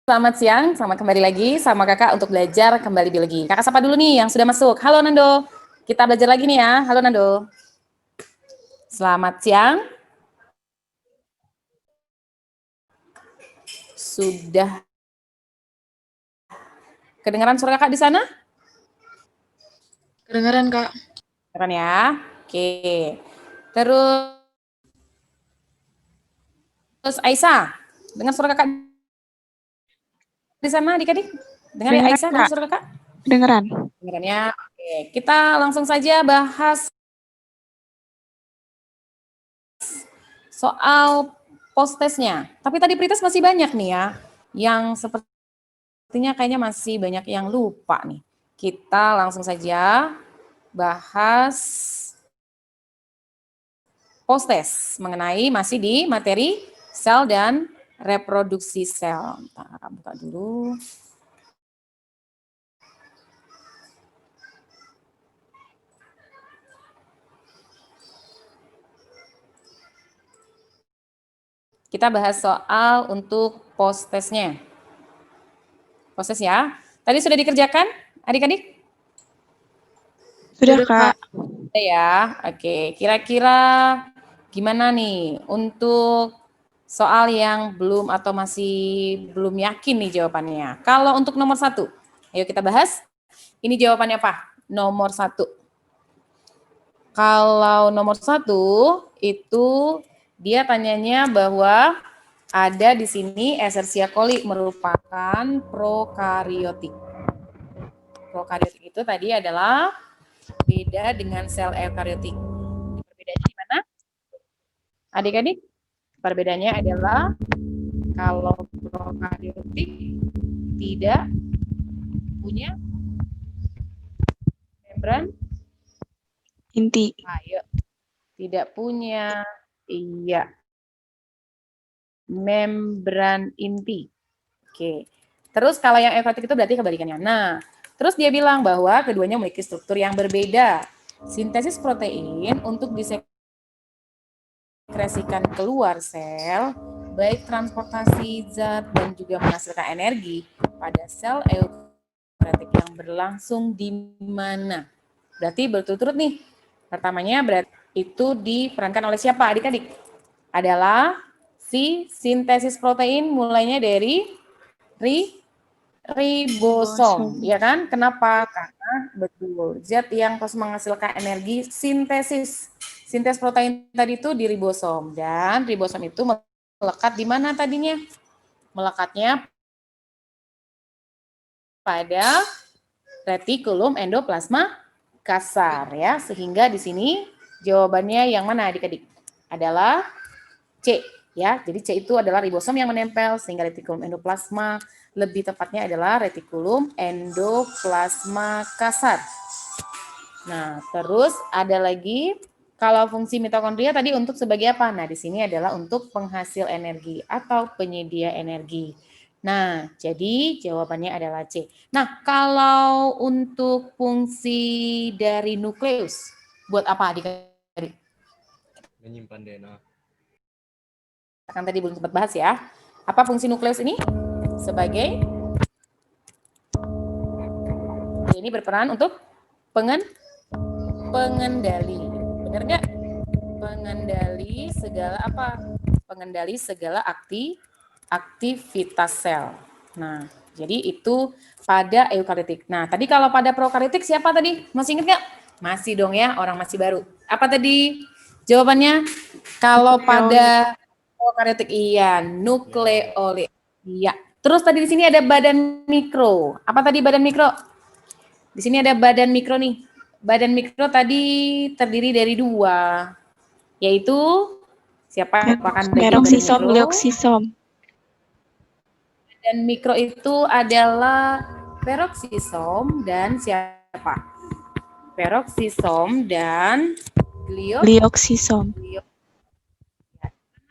Selamat siang, selamat kembali lagi sama kakak untuk belajar kembali biologi. Kakak sapa dulu nih yang sudah masuk. Halo Nando, kita belajar lagi nih ya. Halo Nando. Selamat siang. Sudah kedengaran suara kakak di sana? Kedengaran, Kak. Kedengaran ya. Oke. Terus Aisyah, dengar suara kakak di sana adik-adik? Dengar ya Kedengaran, Aisyah, dengar Kak. suara kakak? Kedengaran. Dengaran ya. Oke, kita langsung saja bahas soal post-testnya. Tapi tadi pretest masih banyak nih ya, yang sepertinya kayaknya masih banyak yang lupa nih. Kita langsung saja bahas post-test mengenai masih di materi sel dan reproduksi sel. Ntar buka dulu. Kita bahas soal untuk post-testnya. Proses ya. Tadi sudah dikerjakan, adik-adik? Sudah, Kak. Sudah ya. Oke, kira-kira gimana nih untuk soal yang belum atau masih belum yakin nih jawabannya? Kalau untuk nomor 1, ayo kita bahas. Ini jawabannya apa? Nomor 1. Kalau nomor 1 itu dia tanyanya bahwa ada di sini Escherichia coli merupakan prokariotik. Prokariotik itu tadi adalah beda dengan sel eukariotik. Perbedaannya di mana? Adik-adik, perbedaannya adalah kalau prokariotik tidak punya membran Inti. ayo, tidak punya membran inti. Oke. Terus kalau yang eukariotik itu berarti kebalikannya. Nah, terus dia bilang bahwa keduanya memiliki struktur yang berbeda. Sintesis protein untuk disekresikan keluar sel, baik transportasi zat dan juga menghasilkan energi pada sel eukariotik yang berlangsung di mana? Berarti berturut-turut nih. Pertamanya berarti itu diperankan oleh siapa adik-adik? Adalah si sintesis protein mulainya dari ribosom, ya kan? Kenapa? Karena betul zat yang terus menghasilkan energi sintesis. Sintesis protein tadi itu di ribosom dan ribosom itu melekat di mana tadinya? Melekatnya pada retikulum endoplasma kasar ya, sehingga di sini jawabannya yang mana adik-adik? Adalah C ya. Jadi C itu adalah ribosom yang menempel sehingga retikulum endoplasma, lebih tepatnya adalah retikulum endoplasma kasar. Nah, terus ada lagi kalau fungsi mitokondria tadi untuk sebagai apa? Nah, di sini adalah untuk penghasil energi atau penyedia energi. Nah, jadi jawabannya adalah C. Nah, kalau untuk fungsi dari nukleus, buat apa adik-adik? Menyimpan DNA. Kan tadi belum sempat bahas ya. Apa fungsi nukleus ini? Sebagai ini berperan untuk pengendali. Benar nggak? Pengendali segala apa? Pengendali segala aktivitas sel. Nah, jadi itu pada eukariotik. Nah, tadi kalau pada prokariotik siapa tadi? Masih ingat nggak? Masih dong ya, orang masih baru. Apa tadi jawabannya? Kalau pada prokariotik iya, nukleolit. Iya. Terus tadi di sini ada badan mikro. Apa tadi badan mikro? Di sini ada badan mikro nih. Badan mikro tadi terdiri dari 2, yaitu siapa yang merupakan bagian badan Peroksisom, mikro? deoksisom. Badan mikro itu adalah peroksisom dan siapa? Peroksisom dan Glioksisom.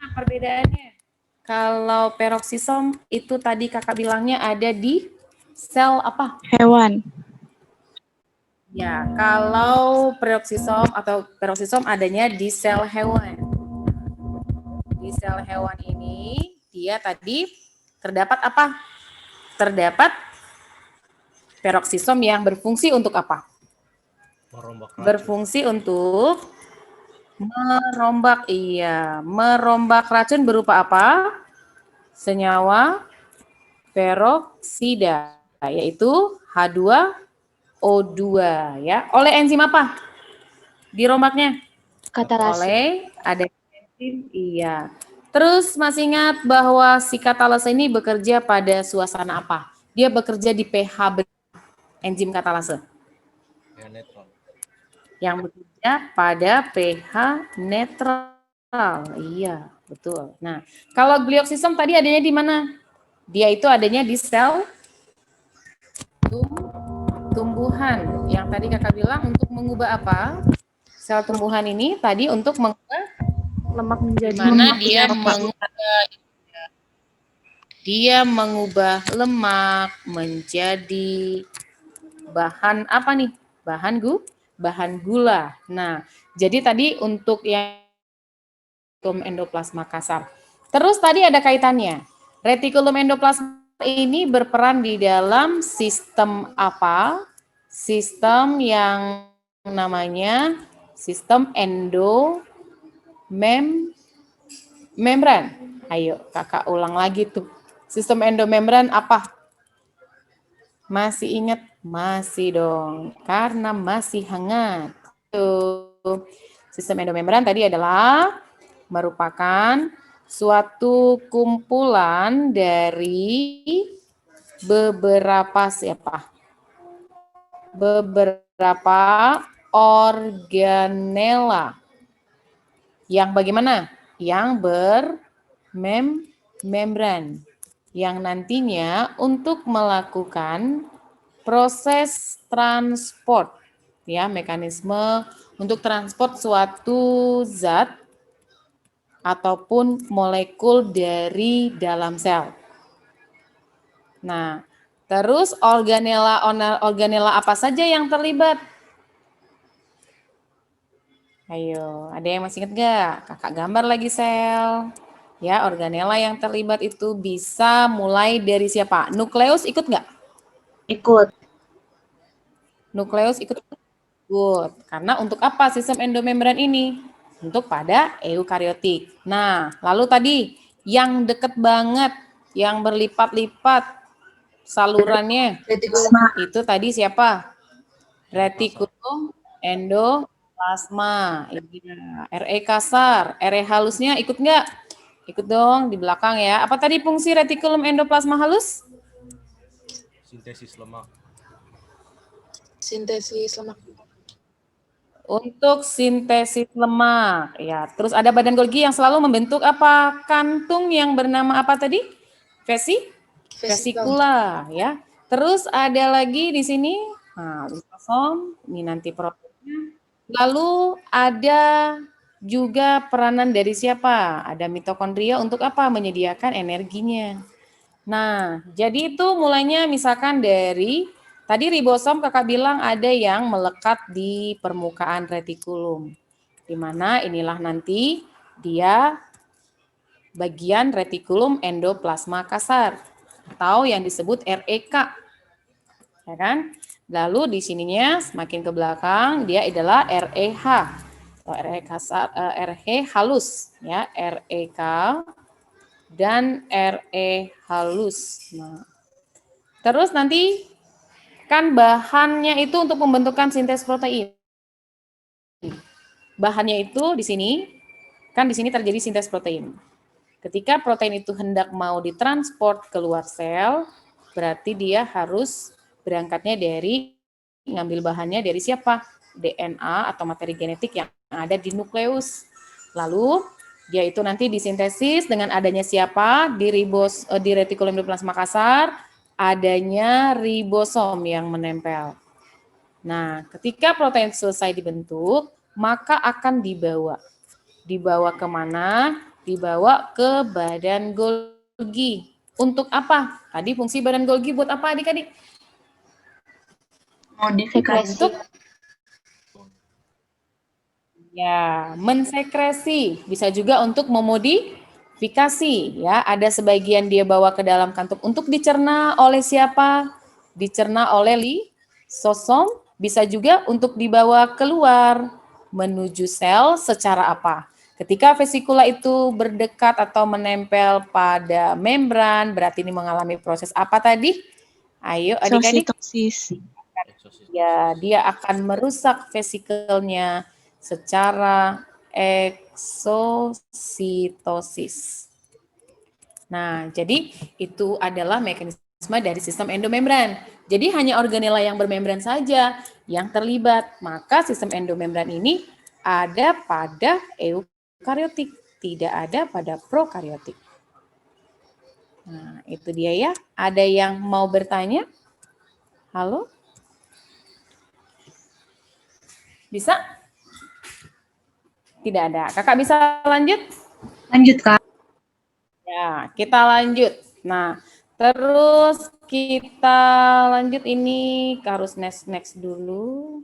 Nah, perbedaannya. Kalau peroksisom itu tadi kakak bilangnya ada di sel apa? Hewan. Ya, kalau peroksisom atau peroksisom adanya di sel hewan. Di sel hewan ini dia tadi terdapat apa? terdapat peroksisom yang berfungsi untuk apa? Merombak racun. Berfungsi untuk merombak, merombak racun berupa apa? Senyawa peroksida, yaitu H2O2 ya. Oleh enzim apa dirombaknya? Katalase. Oleh ada enzim, Terus masih ingat bahwa si katalase ini bekerja pada suasana apa? Dia bekerja di pH enzim katalase. Ya, netral. Yang bekerja pada pH netral. Iya, betul. Nah, kalau glioksisom tadi adanya di mana? Dia itu adanya di sel tumbuhan. Yang tadi kakak bilang untuk mengubah apa? Sel tumbuhan ini tadi untuk mengubah Lemak menjadi mana lemak. dia mengubah lemak menjadi bahan apa nih? Bahan gula. Nah, jadi tadi untuk yang endoplasma kasar. Terus tadi ada kaitannya. Retikulum endoplasma ini berperan di dalam sistem apa? Sistem yang namanya sistem endomembran. Ayo, kakak ulang lagi tuh. Sistem endomembran apa? Masih ingat? Masih dong, karena masih hangat. Tuh. Sistem endomembran tadi adalah merupakan suatu kumpulan dari beberapa organela yang bagaimana? Yang bermembran yang nantinya untuk melakukan proses transport ya, mekanisme untuk transport suatu zat ataupun molekul dari dalam sel. Nah, terus organela apa saja yang terlibat? Ayo, ada yang masih ingat gak? Kakak gambar lagi sel. Ya, organela yang terlibat itu bisa mulai dari siapa? Nukleus ikut nggak? Ikut. Nukleus ikut. Good. Karena untuk apa sistem endomembran ini? Untuk pada eukariotik. Nah, lalu tadi yang deket banget, yang berlipat-lipat salurannya, itu tadi siapa? Retikulum endoplasma. Iya. RE kasar, RE halusnya ikut nggak? Ikut dong di belakang ya. Apa tadi fungsi retikulum endoplasma halus? Sintesis lemak. Sintesis lemak. Untuk sintesis lemak, ya. Terus ada badan Golgi yang selalu membentuk apa? Kantung yang bernama apa tadi? Vesikula, ya. Terus ada lagi di sini, nah, lisosom, ini nanti proteinnya. Lalu ada juga peranan dari siapa? Ada mitokondria untuk apa? Menyediakan energinya. Nah, jadi itu mulainya misalkan dari tadi ribosom kakak bilang ada yang melekat di permukaan retikulum. Di mana inilah nanti dia bagian retikulum endoplasma kasar atau yang disebut REK. Ya kan? Lalu di sininya semakin ke belakang dia adalah REH. Atau RE kasar, RE halus ya, REK dan RE halus. Nah, terus nanti kan bahannya itu untuk pembentukan sintesis protein. Bahannya itu di sini, kan di sini terjadi sintesis protein. Ketika protein itu hendak mau ditransport keluar sel, berarti dia harus berangkatnya dari ngambil bahannya dari siapa? DNA atau materi genetik yang ada di nukleus. Lalu dia itu nanti disintesis dengan adanya siapa? Di retikulum endoplasma kasar, adanya ribosom yang menempel. Nah, ketika protein selesai dibentuk, maka akan dibawa. Dibawa kemana? Dibawa ke badan Golgi. Untuk apa? Tadi fungsi badan Golgi buat apa adik-adik? Modifikasi. Untuk ya, mensekresi. Bisa juga untuk Fikasi, ya, ada sebagian dia bawa ke dalam kantong untuk dicerna oleh siapa? Dicerna oleh lisosom, bisa juga untuk dibawa keluar menuju sel secara apa? Ketika vesikula itu berdekat atau menempel pada membran, berarti ini mengalami proses apa tadi? Ayo adik-adik. Exositosis. Eksositosis. Ya, dia akan merusak vesikelnya secara eksositosis. Nah, jadi itu adalah mekanisme dari sistem endomembran. Jadi hanya organela yang bermembran saja yang terlibat. Maka sistem endomembran ini ada pada eukariotik, tidak ada pada prokariotik. Nah, itu dia ya. Ada yang mau bertanya? Halo? Bisa? Tidak ada. Kakak bisa lanjut? Lanjut, Kak. Ya, kita lanjut. Nah, terus kita lanjut ini harus next dulu.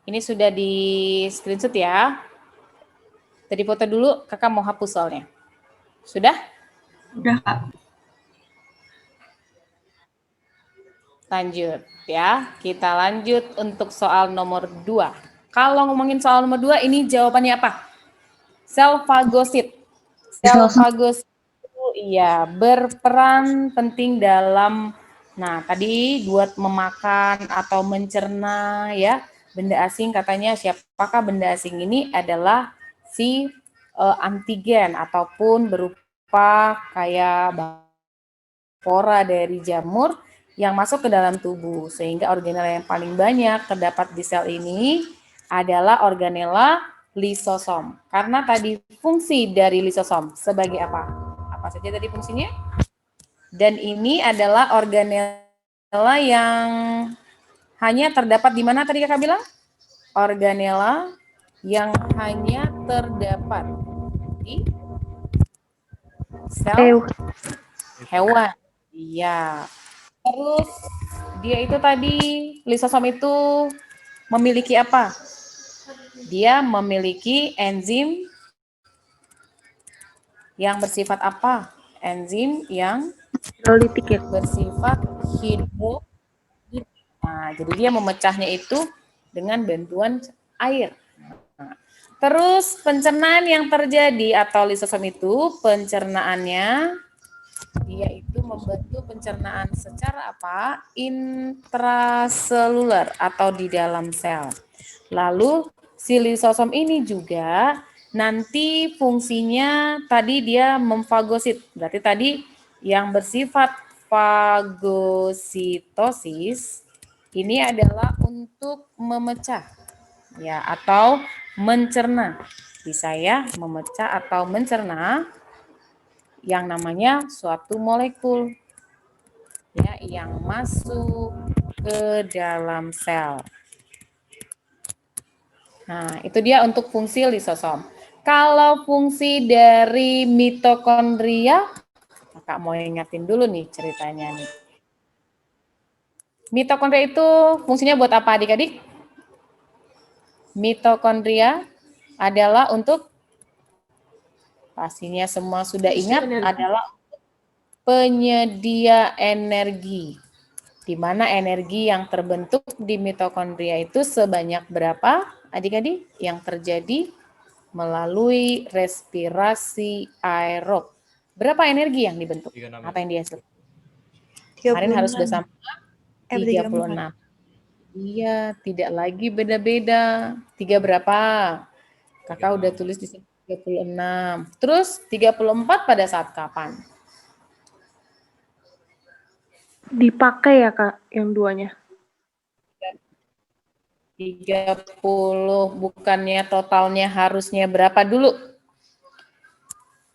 Ini sudah di screenshot ya. Tadi foto dulu, kakak mau hapus soalnya. Sudah? Udah, Kak. Lanjut ya. Kita lanjut untuk soal nomor 2. Kalau ngomongin soal nomor 2, ini jawabannya apa? Sel fagosit. Sel fagosit itu iya berperan penting dalam, nah tadi buat memakan atau mencerna ya benda asing. Katanya siapakah benda asing ini? Adalah si antigen ataupun berupa kayak spora dari jamur yang masuk ke dalam tubuh, sehingga organela yang paling banyak terdapat di sel ini adalah organela lisosom. Karena tadi fungsi dari lisosom sebagai apa? Apa saja tadi fungsinya? Dan ini adalah organela yang hanya terdapat di mana tadi kakak bilang? Organela yang hanya terdapat di sel hewan. Iya. Terus dia itu tadi lisosom itu memiliki apa? Dia memiliki enzim yang bersifat apa? Enzim yang Hidrolitik ya. bersifat hidrolitik. Nah, jadi dia memecahnya itu dengan bantuan air. Nah, terus pencernaan yang terjadi atau lisosom itu pencernaannya dia itu membantu pencernaan secara apa? Intraseluler atau di dalam sel. Lalu si lisosom ini juga nanti fungsinya tadi dia memfagosit. Berarti tadi yang bersifat fagositosis ini adalah untuk memecah ya atau mencerna. Bisa ya memecah atau mencerna yang namanya suatu molekul ya yang masuk ke dalam sel. Nah, itu dia untuk fungsi lisosom. Kalau fungsi dari mitokondria, kakak mau ingatin dulu nih ceritanya nih. Mitokondria itu fungsinya buat apa adik-adik? Mitokondria adalah untuk, pastinya semua sudah ingat, adalah penyedia energi. Di mana energi yang terbentuk di mitokondria itu sebanyak berapa adik-adik yang terjadi melalui respirasi aerob. Berapa energi yang dibentuk? 36. Apa yang dihasilkan? Kemarin harus bersama 36. Iya, tidak lagi beda-beda. 3 berapa? Kakak udah tulis di sini 36. Terus 34 pada saat kapan? Dipakai ya, Kak, yang duanya. 30, bukannya totalnya harusnya berapa dulu?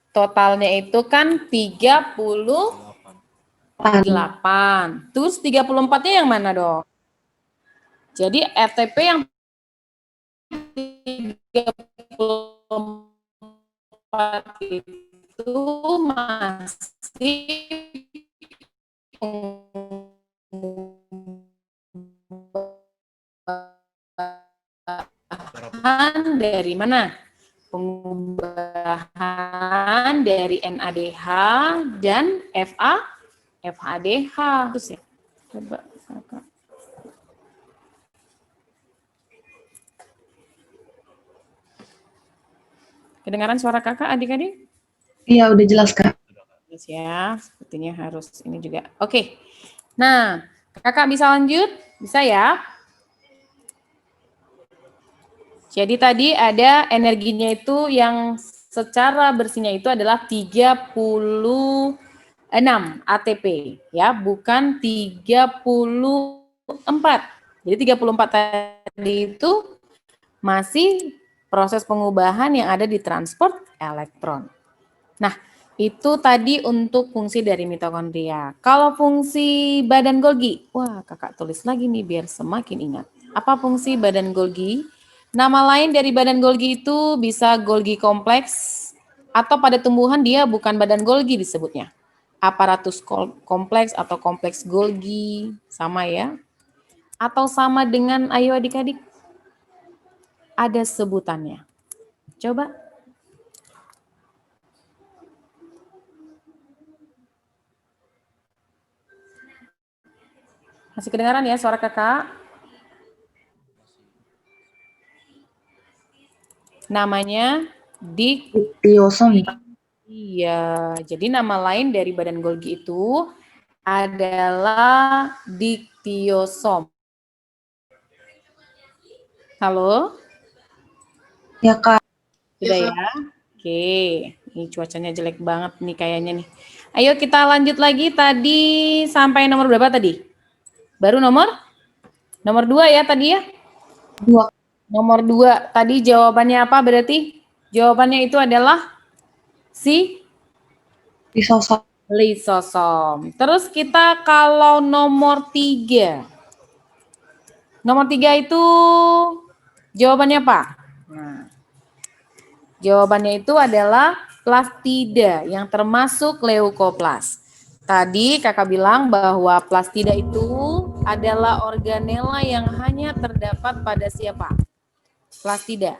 Totalnya itu kan 38. Terus 34-nya yang mana dong? Jadi ATP yang 34 itu masih dari mana? Pengubah pengubahan dari NADH dan FADH. Terus ya, coba kakak. Kedengaran suara kakak adik-adik? Iya, udah jelas, Kak. Terus ya, sepertinya harus ini juga. Oke, nah kakak bisa lanjut? Bisa ya? Jadi tadi ada energinya itu yang secara bersihnya itu adalah 36 ATP ya, bukan 34. Jadi 34 tadi itu masih proses pengubahan yang ada di transport elektron. Nah, itu tadi untuk fungsi dari mitokondria. Kalau fungsi badan Golgi, wah kakak tulis lagi nih biar semakin ingat. Apa fungsi badan Golgi? Nama lain dari badan Golgi itu bisa Golgi kompleks, atau pada tumbuhan dia bukan badan Golgi disebutnya. Aparatus kompleks atau kompleks Golgi, sama ya. Atau sama dengan, ayo adik-adik, ada sebutannya. Coba. Masih kedengaran ya suara kakak? Namanya Diktiosom, Kak. Iya, jadi nama lain dari badan Golgi itu adalah diktiosom. Halo? Ya, Kak. Sudah ya? Oke, ini cuacanya jelek banget nih kayaknya nih. Ayo kita lanjut lagi, tadi sampai nomor berapa tadi? Baru nomor 2 ya tadi ya? 2. Nomor 2, tadi jawabannya apa berarti? Jawabannya itu adalah Lisosom. lisosom. Terus kita kalau nomor 3. Nomor 3 itu jawabannya apa? Nah, jawabannya itu adalah plastida yang termasuk leukoplas. Tadi kakak bilang bahwa plastida itu adalah organela yang hanya terdapat pada siapa? Plastida.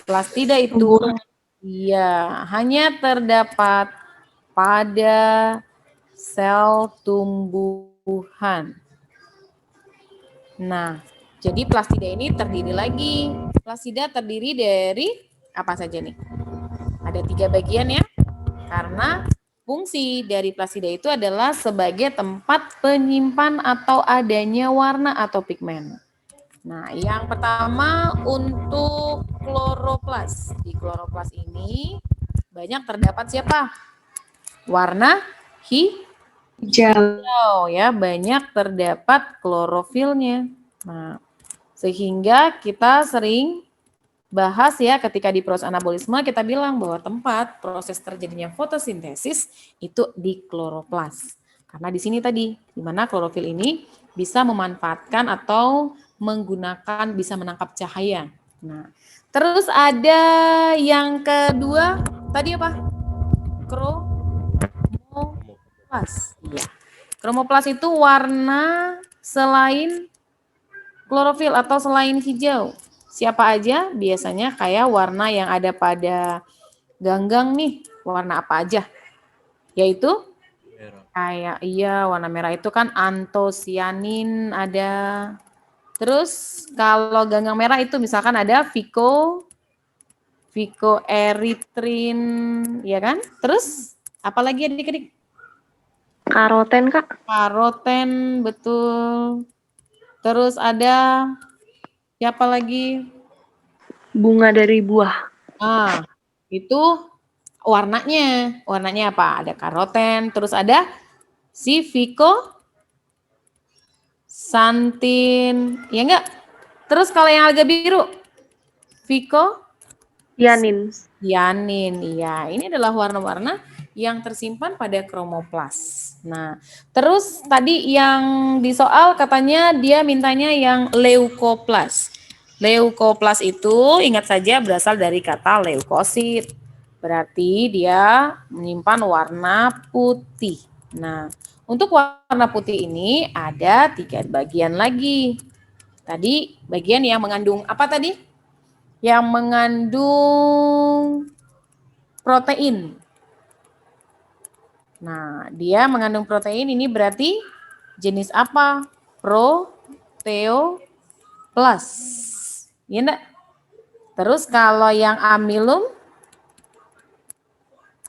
Plastida itu hanya terdapat pada sel tumbuhan. Nah, jadi plastida ini terdiri lagi. Plastida terdiri dari apa saja nih? Ada 3 bagian ya. Karena fungsi dari plastida itu adalah sebagai tempat penyimpan atau adanya warna atau pigmen. Nah, yang pertama untuk kloroplas. Di kloroplas ini banyak terdapat siapa? Warna hijau ya, banyak terdapat klorofilnya. Nah, sehingga kita sering bahas ya ketika di proses anabolisme kita bilang bahwa tempat proses terjadinya fotosintesis itu di kloroplas. Karena di sini tadi di mana klorofil ini bisa memanfaatkan atau menggunakan, bisa menangkap cahaya. Nah, terus ada yang kedua tadi apa? Kromoplas. Iya. Kromoplas itu warna selain klorofil atau selain hijau. Siapa aja? Biasanya kayak warna yang ada pada ganggang nih. Warna apa aja? Yaitu Merah. kayak warna merah itu kan antosianin ada. Terus kalau ganggang merah itu misalkan ada phycoerythrin, ya kan? Terus apalagi adik-adik? Karoten, Kak. Karoten, betul. Terus ada siapa lagi? Bunga dari buah. Ah, itu warnanya. Warnanya apa? Ada karoten, terus ada si santin, ya enggak? Terus kalau yang agak biru, Yanin. yanin, iya. Ini adalah warna-warna yang tersimpan pada kromoplas. Nah, terus tadi yang di soal katanya dia mintanya yang leukoplas. Leukoplas itu ingat saja berasal dari kata leukosit. Berarti dia menyimpan warna putih. Nah, untuk warna putih ini ada 3 bagian lagi. Tadi bagian yang mengandung apa tadi? Yang mengandung protein. Nah, dia mengandung protein ini berarti jenis apa? Proteoplas. Iya enggak? Terus kalau yang amilum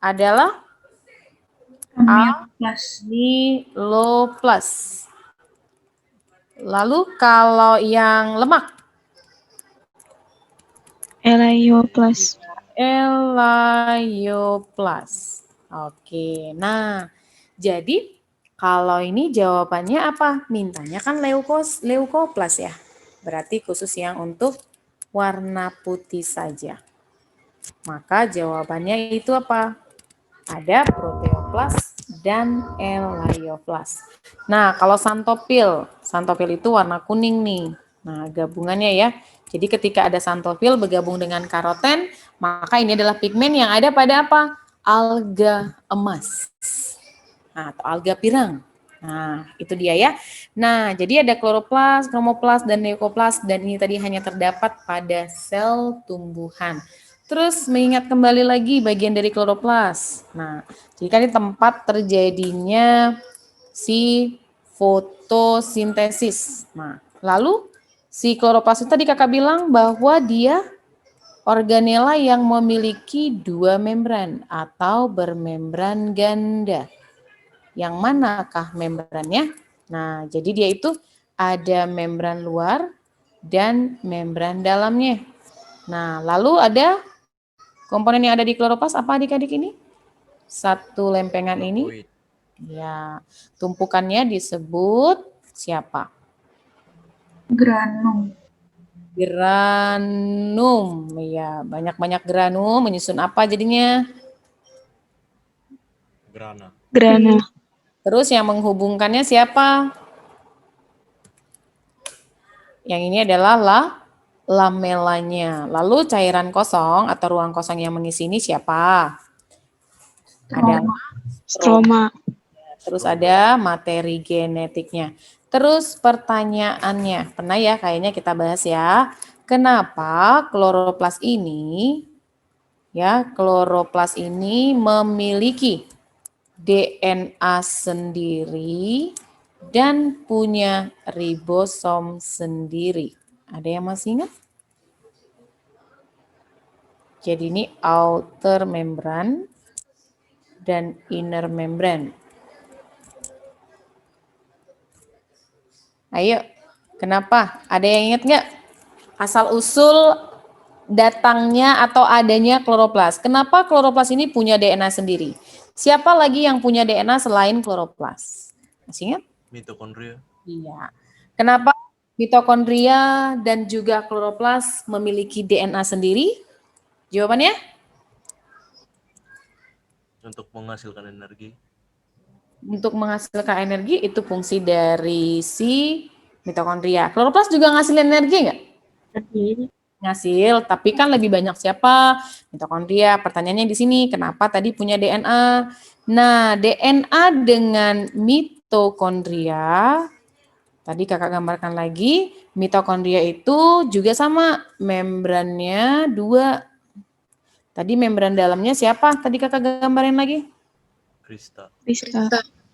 adalah Amiloplas. amiloplas. Lalu kalau yang lemak? Elaioplas. Elaioplas. Oke, nah jadi kalau ini jawabannya apa? Mintanya kan leukoplas ya. Berarti khusus yang untuk warna putih saja. Maka jawabannya itu apa? Ada proteoplas dan elaioplas. Nah, kalau santopil itu warna kuning nih. Nah, gabungannya ya. Jadi ketika ada santofil bergabung dengan karoten, maka ini adalah pigmen yang ada pada apa? Alga emas. Nah, atau alga pirang. Nah, itu dia ya. Nah, jadi ada kloroplas, kromoplas, dan leukoplas, dan ini tadi hanya terdapat pada sel tumbuhan. Terus mengingat kembali lagi bagian dari kloroplas. Nah, jadi kan ini tempat terjadinya si fotosintesis. Nah, lalu si kloroplas itu tadi kakak bilang bahwa dia organela yang memiliki dua membran atau bermembran ganda. Yang manakah membrannya? Nah, jadi dia itu ada membran luar dan membran dalamnya. Nah, lalu ada komponen yang ada di kloroplas apa adik-adik ini? Satu lempengan ini. Plakoid. Ya, tumpukannya disebut siapa? Granum. Granum. Ya, banyak-banyak granum menyusun apa jadinya? Grana. Grana. Terus yang menghubungkannya siapa? Yang ini adalah lamelanya. Lalu cairan kosong atau ruang kosong yang mengisi ini siapa? Ada Stroma. terus ada materi genetiknya. Terus pertanyaannya, pernah ya kayaknya kita bahas ya. Kenapa kloroplas ini memiliki DNA sendiri dan punya ribosom sendiri. Ada yang masih ingat? Jadi ini outer membran dan inner membran. Ayo, kenapa? Ada yang ingat nggak? Asal-usul datangnya atau adanya kloroplas. Kenapa kloroplas ini punya DNA sendiri? Siapa lagi yang punya DNA selain kloroplas? Masih ingat? Mitokondria. Iya. Kenapa mitokondria dan juga kloroplas memiliki DNA sendiri? Jawabannya? Untuk menghasilkan energi. Untuk menghasilkan energi itu fungsi dari si mitokondria. Kloroplas juga ngasilin energi nggak? Ngasil, tapi kan lebih banyak siapa? Mitokondria. Pertanyaannya di sini, kenapa tadi punya DNA? Nah, DNA dengan mitokondria, tadi kakak gambarkan lagi, mitokondria itu juga sama, membrannya dua. Tadi membran dalamnya siapa? Tadi kakak gambarin lagi? Krista.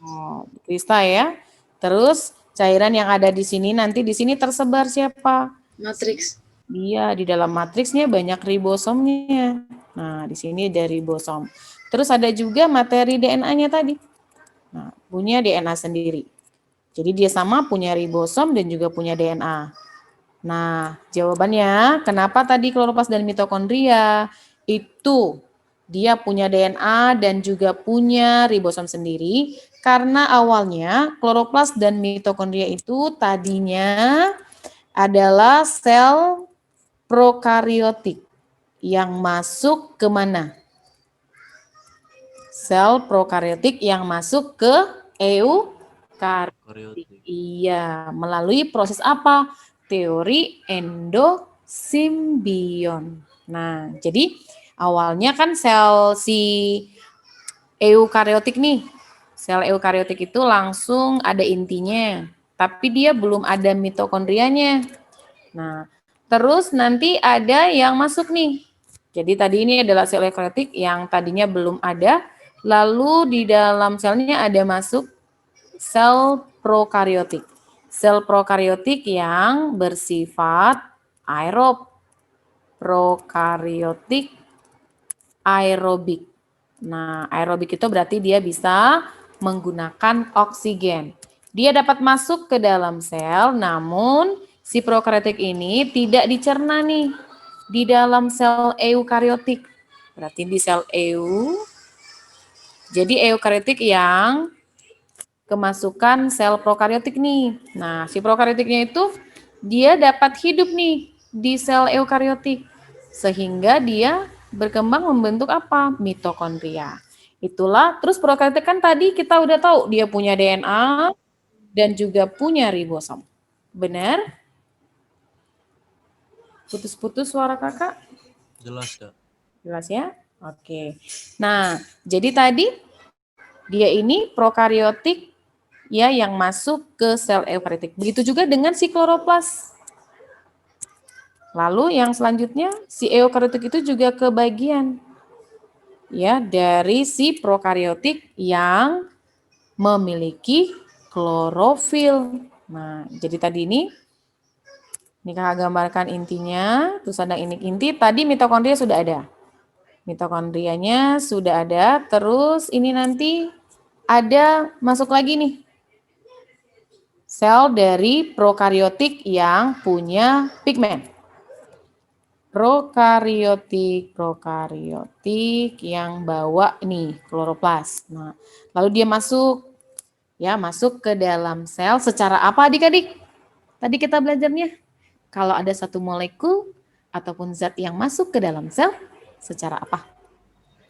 Oh, krista ya. Terus cairan yang ada di sini nanti di sini tersebar siapa? Matriks. Dia di dalam matriksnya banyak ribosomnya. Nah, di sini ada ribosom. Terus ada juga materi DNA-nya tadi. Nah, punya DNA sendiri. Jadi dia sama punya ribosom dan juga punya DNA. Nah, jawabannya kenapa tadi kloroplas dan mitokondria itu dia punya DNA dan juga punya ribosom sendiri karena awalnya kloroplas dan mitokondria itu tadinya adalah sel prokariotik yang masuk ke mana? Sel prokariotik yang masuk ke eukariotik. Iya, melalui proses apa? Teori endosimbion. Nah, jadi awalnya kan sel si eukariotik nih. Sel eukariotik itu langsung ada intinya, tapi dia belum ada mitokondrianya. Nah, terus nanti ada yang masuk nih. Jadi tadi ini adalah sel eukariotik yang tadinya belum ada, lalu di dalam selnya ada masuk sel prokariotik. Sel prokariotik yang bersifat aerob, prokariotik aerobik. Nah, aerobik itu berarti dia bisa menggunakan oksigen. Dia dapat masuk ke dalam sel, namun si prokariotik ini tidak dicerna nih di dalam sel eukariotik. Berarti di sel jadi eukariotik yang kemasukan sel prokariotik nih. Nah, si prokariotiknya itu dia dapat hidup nih di sel eukariotik sehingga dia berkembang membentuk apa? Mitokondria. Itulah, terus prokariotik kan tadi kita udah tahu dia punya DNA dan juga punya ribosom. Benar? Putus-putus suara kakak? Jelas, Kak. Jelas ya? Oke. Nah, jadi tadi dia ini prokariotik ya yang masuk ke sel eukariotik. Begitu juga dengan si kloroplas. Lalu yang selanjutnya si eukariotik itu juga kebagian ya dari si prokariotik yang memiliki klorofil. Nah, jadi tadi ini kakak gambarkan intinya, terus ada ini inti, tadi mitokondria sudah ada. Mitokondrianya sudah ada, terus ini nanti ada masuk lagi nih. Sel dari prokariotik yang punya pigmen. Prokariotik yang bawa nih kloroplas. Nah, lalu dia masuk ke dalam sel secara apa adik-adik? Tadi kita belajarnya. Kalau ada satu molekul ataupun zat yang masuk ke dalam sel, secara apa?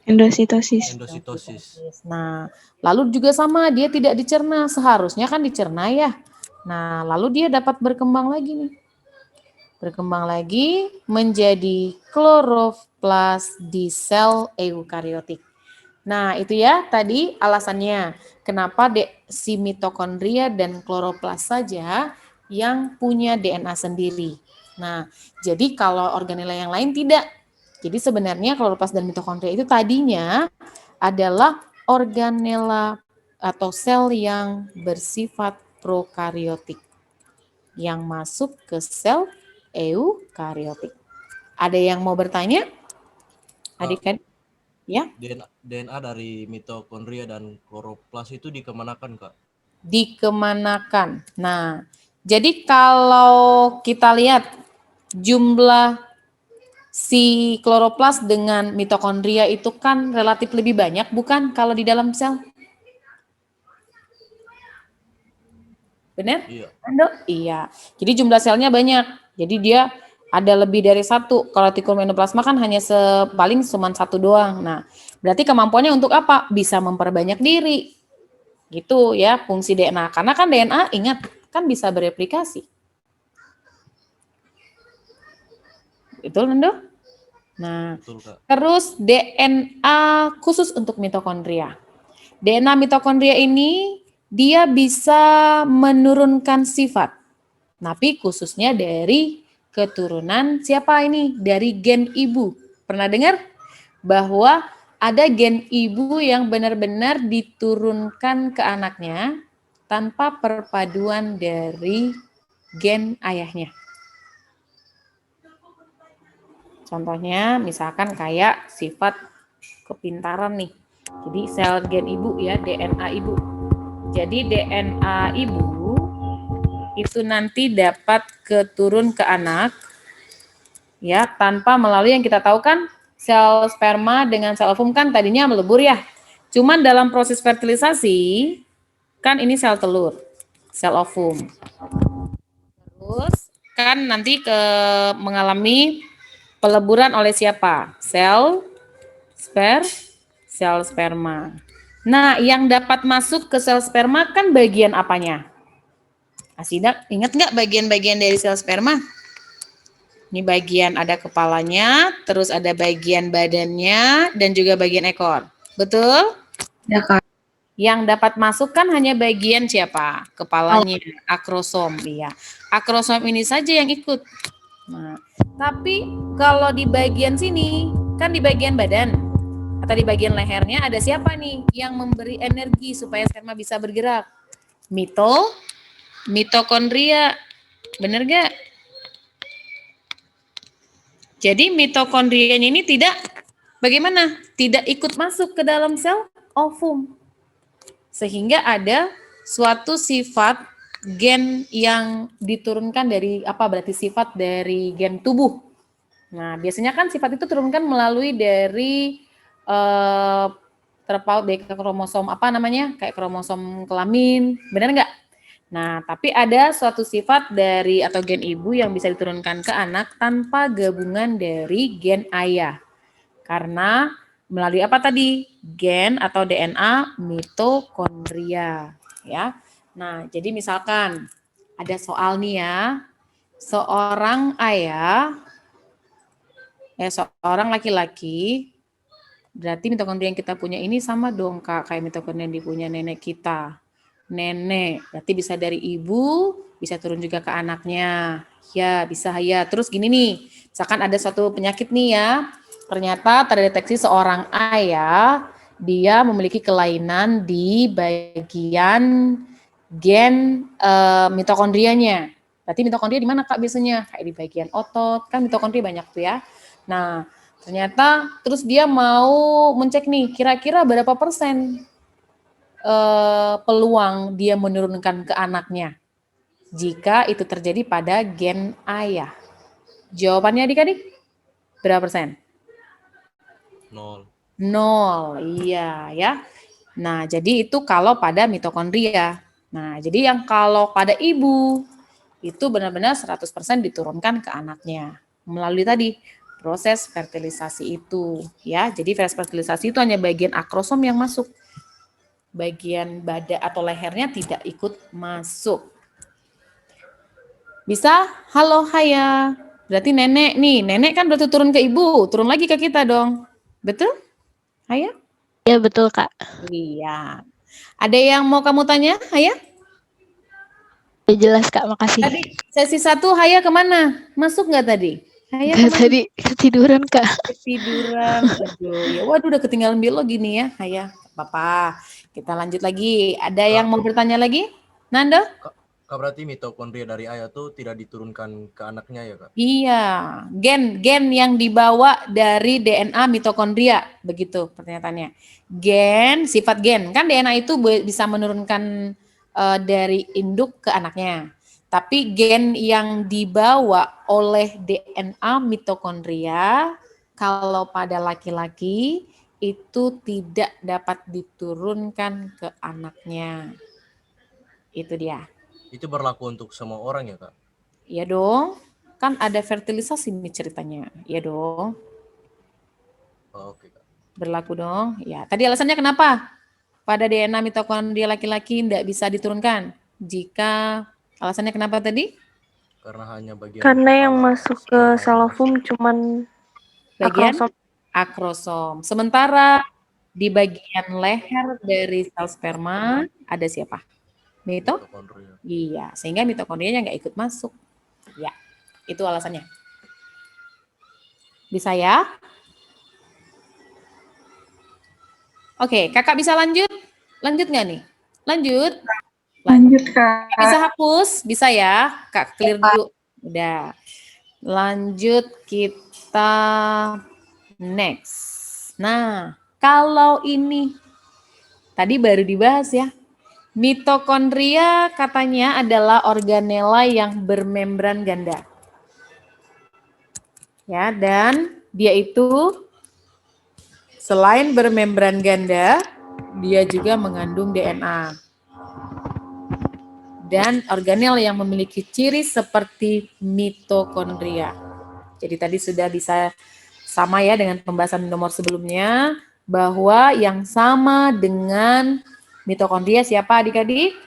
Endositosis. Endositosis. Nah, lalu juga sama, dia tidak dicerna. Seharusnya kan dicerna ya. Nah, lalu dia dapat berkembang lagi nih. Berkembang lagi menjadi kloroplas di sel eukariotik. Nah, itu ya tadi alasannya kenapa si mitokondria dan kloroplas saja yang punya DNA sendiri. Nah, jadi kalau organela yang lain tidak. Jadi sebenarnya kloroplas dan mitokondria itu tadinya adalah organela atau sel yang bersifat prokariotik yang masuk ke sel eukariotik. Ada yang mau bertanya? Adik-adik? Ya? DNA dari mitokondria dan kloroplas itu dikemanakan, Kak? Dikemanakan. Nah, jadi kalau kita lihat jumlah si kloroplas dengan mitokondria itu kan relatif lebih banyak, bukan kalau di dalam sel? Benar? Iya. Iya. Jadi jumlah selnya banyak. Jadi dia ada lebih dari satu. Kalau retikulum endoplasma kan hanya paling cuma satu doang. Nah, berarti kemampuannya untuk apa? Bisa memperbanyak diri. Gitu ya fungsi DNA. Karena kan DNA ingat kan bisa bereplikasi. Betul, Nendo? Nah, Betul, Kak. terus DNA khusus untuk mitokondria. DNA mitokondria ini dia bisa menurunkan sifat. Tapi khususnya dari keturunan siapa ini? Dari gen ibu. Pernah dengar? Bahwa ada gen ibu yang benar-benar diturunkan ke anaknya tanpa perpaduan dari gen ayahnya. Contohnya misalkan kayak sifat kepintaran nih. Jadi sel gen ibu ya, DNA ibu. Jadi DNA ibu itu nanti dapat keturun ke anak ya tanpa melalui yang kita tahu kan sel sperma dengan sel ovum kan tadinya melebur ya. Cuman dalam proses fertilisasi kan ini sel telur, sel ovum. Terus kan nanti mengalami peleburan oleh siapa? Sel sperma. Nah, yang dapat masuk ke sel sperma kan bagian apanya? Asidak, ingat nggak bagian-bagian dari sel sperma? Ini bagian ada kepalanya, terus ada bagian badannya, dan juga bagian ekor. Betul? Ya, Kak. Yang dapat masuk kan hanya bagian siapa? Kepalanya, akrosom. Iya. Akrosom ini saja yang ikut. Nah, tapi kalau di bagian sini, kan di bagian badan atau di bagian lehernya ada siapa nih yang memberi energi supaya sperma bisa bergerak? Mitokondria. Bener gak? Jadi mitokondrianya ini bagaimana? Tidak ikut masuk ke dalam sel ovum. Sehingga ada suatu sifat gen yang diturunkan dari berarti sifat dari gen tubuh. Nah, biasanya kan sifat itu turunkan melalui dari terpaut dari kromosom kayak kromosom kelamin, benar nggak? Nah, tapi ada suatu sifat dari atau gen ibu yang bisa diturunkan ke anak tanpa gabungan dari gen ayah. Karena melalui apa tadi? Gen atau DNA mitokondria, ya. Nah, jadi misalkan ada soal nih ya. Seorang laki-laki, berarti mitokondria yang kita punya ini sama dong Kak, kayak mitokondria yang dipunya nenek kita. Nenek, berarti bisa dari ibu, bisa turun juga ke anaknya. Ya, bisa ya. Terus gini nih, misalkan ada suatu penyakit nih ya, ternyata terdeteksi seorang ayah, dia memiliki kelainan di bagian gen mitokondrianya. Berarti mitokondria di mana Kak biasanya? Kayak di bagian otot, kan mitokondria banyak tuh ya. Nah, ternyata terus dia mau mencek nih, kira-kira berapa persen peluang dia menurunkan ke anaknya jika itu terjadi pada gen ayah. Jawabannya adik-adik, berapa persen? 0. 0, iya ya. Nah, jadi itu kalau pada mitokondria. Nah, jadi yang kalau pada ibu, itu benar-benar 100% diturunkan ke anaknya. Melalui tadi, proses fertilisasi itu. Ya, jadi proses fertilisasi itu hanya bagian akrosom yang masuk. Bagian badan atau lehernya tidak ikut masuk. Bisa? Halo, Haya. Berarti nenek nih, nenek kan berarti turun ke ibu, turun lagi ke kita dong. Betul? Haya? Ya betul Kak. Iya. Ada yang mau kamu tanya, Haya? Udah jelas Kak, makasih. Tadi sesi 1 Haya kemana? Masuk nggak tadi? Haya Nggak, kemana? tadi ketiduran Kak. Ketiduran. Aduh, ya waduh udah ketinggalan biologi nih ya, Haya. Papa, kita lanjut lagi. Ada yang mau bertanya lagi? Nanda? Kak, berarti mitokondria dari ayah tuh tidak diturunkan ke anaknya ya Kak? Iya, gen yang dibawa dari DNA mitokondria, begitu pernyataannya. Sifat gen, kan DNA itu bisa menurunkan dari induk ke anaknya. Tapi gen yang dibawa oleh DNA mitokondria, kalau pada laki-laki itu tidak dapat diturunkan ke anaknya. Itu dia. Itu berlaku untuk semua orang ya Kak? Iya dong, kan ada fertilisasi nih ceritanya. Iya dong, Oh, oke Kak. berlaku dong. Ya, tadi alasannya kenapa? Pada DNA mitokondria laki-laki tidak bisa diturunkan. Jika alasannya kenapa tadi? Karena hanya bagian Karena yang kepala masuk ke sperma yang sel masuk. ovum cuman Bagian akrosom. akrosom. Sementara di bagian leher dari sel sperma ada siapa? Mitokondria. Iya, sehingga mitokondrianya nggak ikut masuk. Ya, itu alasannya. Bisa ya? Oke, kakak bisa lanjut? Lanjut nggak nih? Lanjut? Lanjut Kak. Kakak bisa hapus? Bisa ya? Kak clear dulu. Udah. Lanjut kita next. Nah, kalau ini tadi baru dibahas ya. Mitokondria katanya adalah organela yang bermembran ganda. Ya, dan dia itu selain bermembran ganda, dia juga mengandung DNA. Dan organel yang memiliki ciri seperti mitokondria. Jadi tadi sudah bisa sama ya dengan pembahasan nomor sebelumnya, bahwa yang sama dengan mitokondria siapa adik-adik?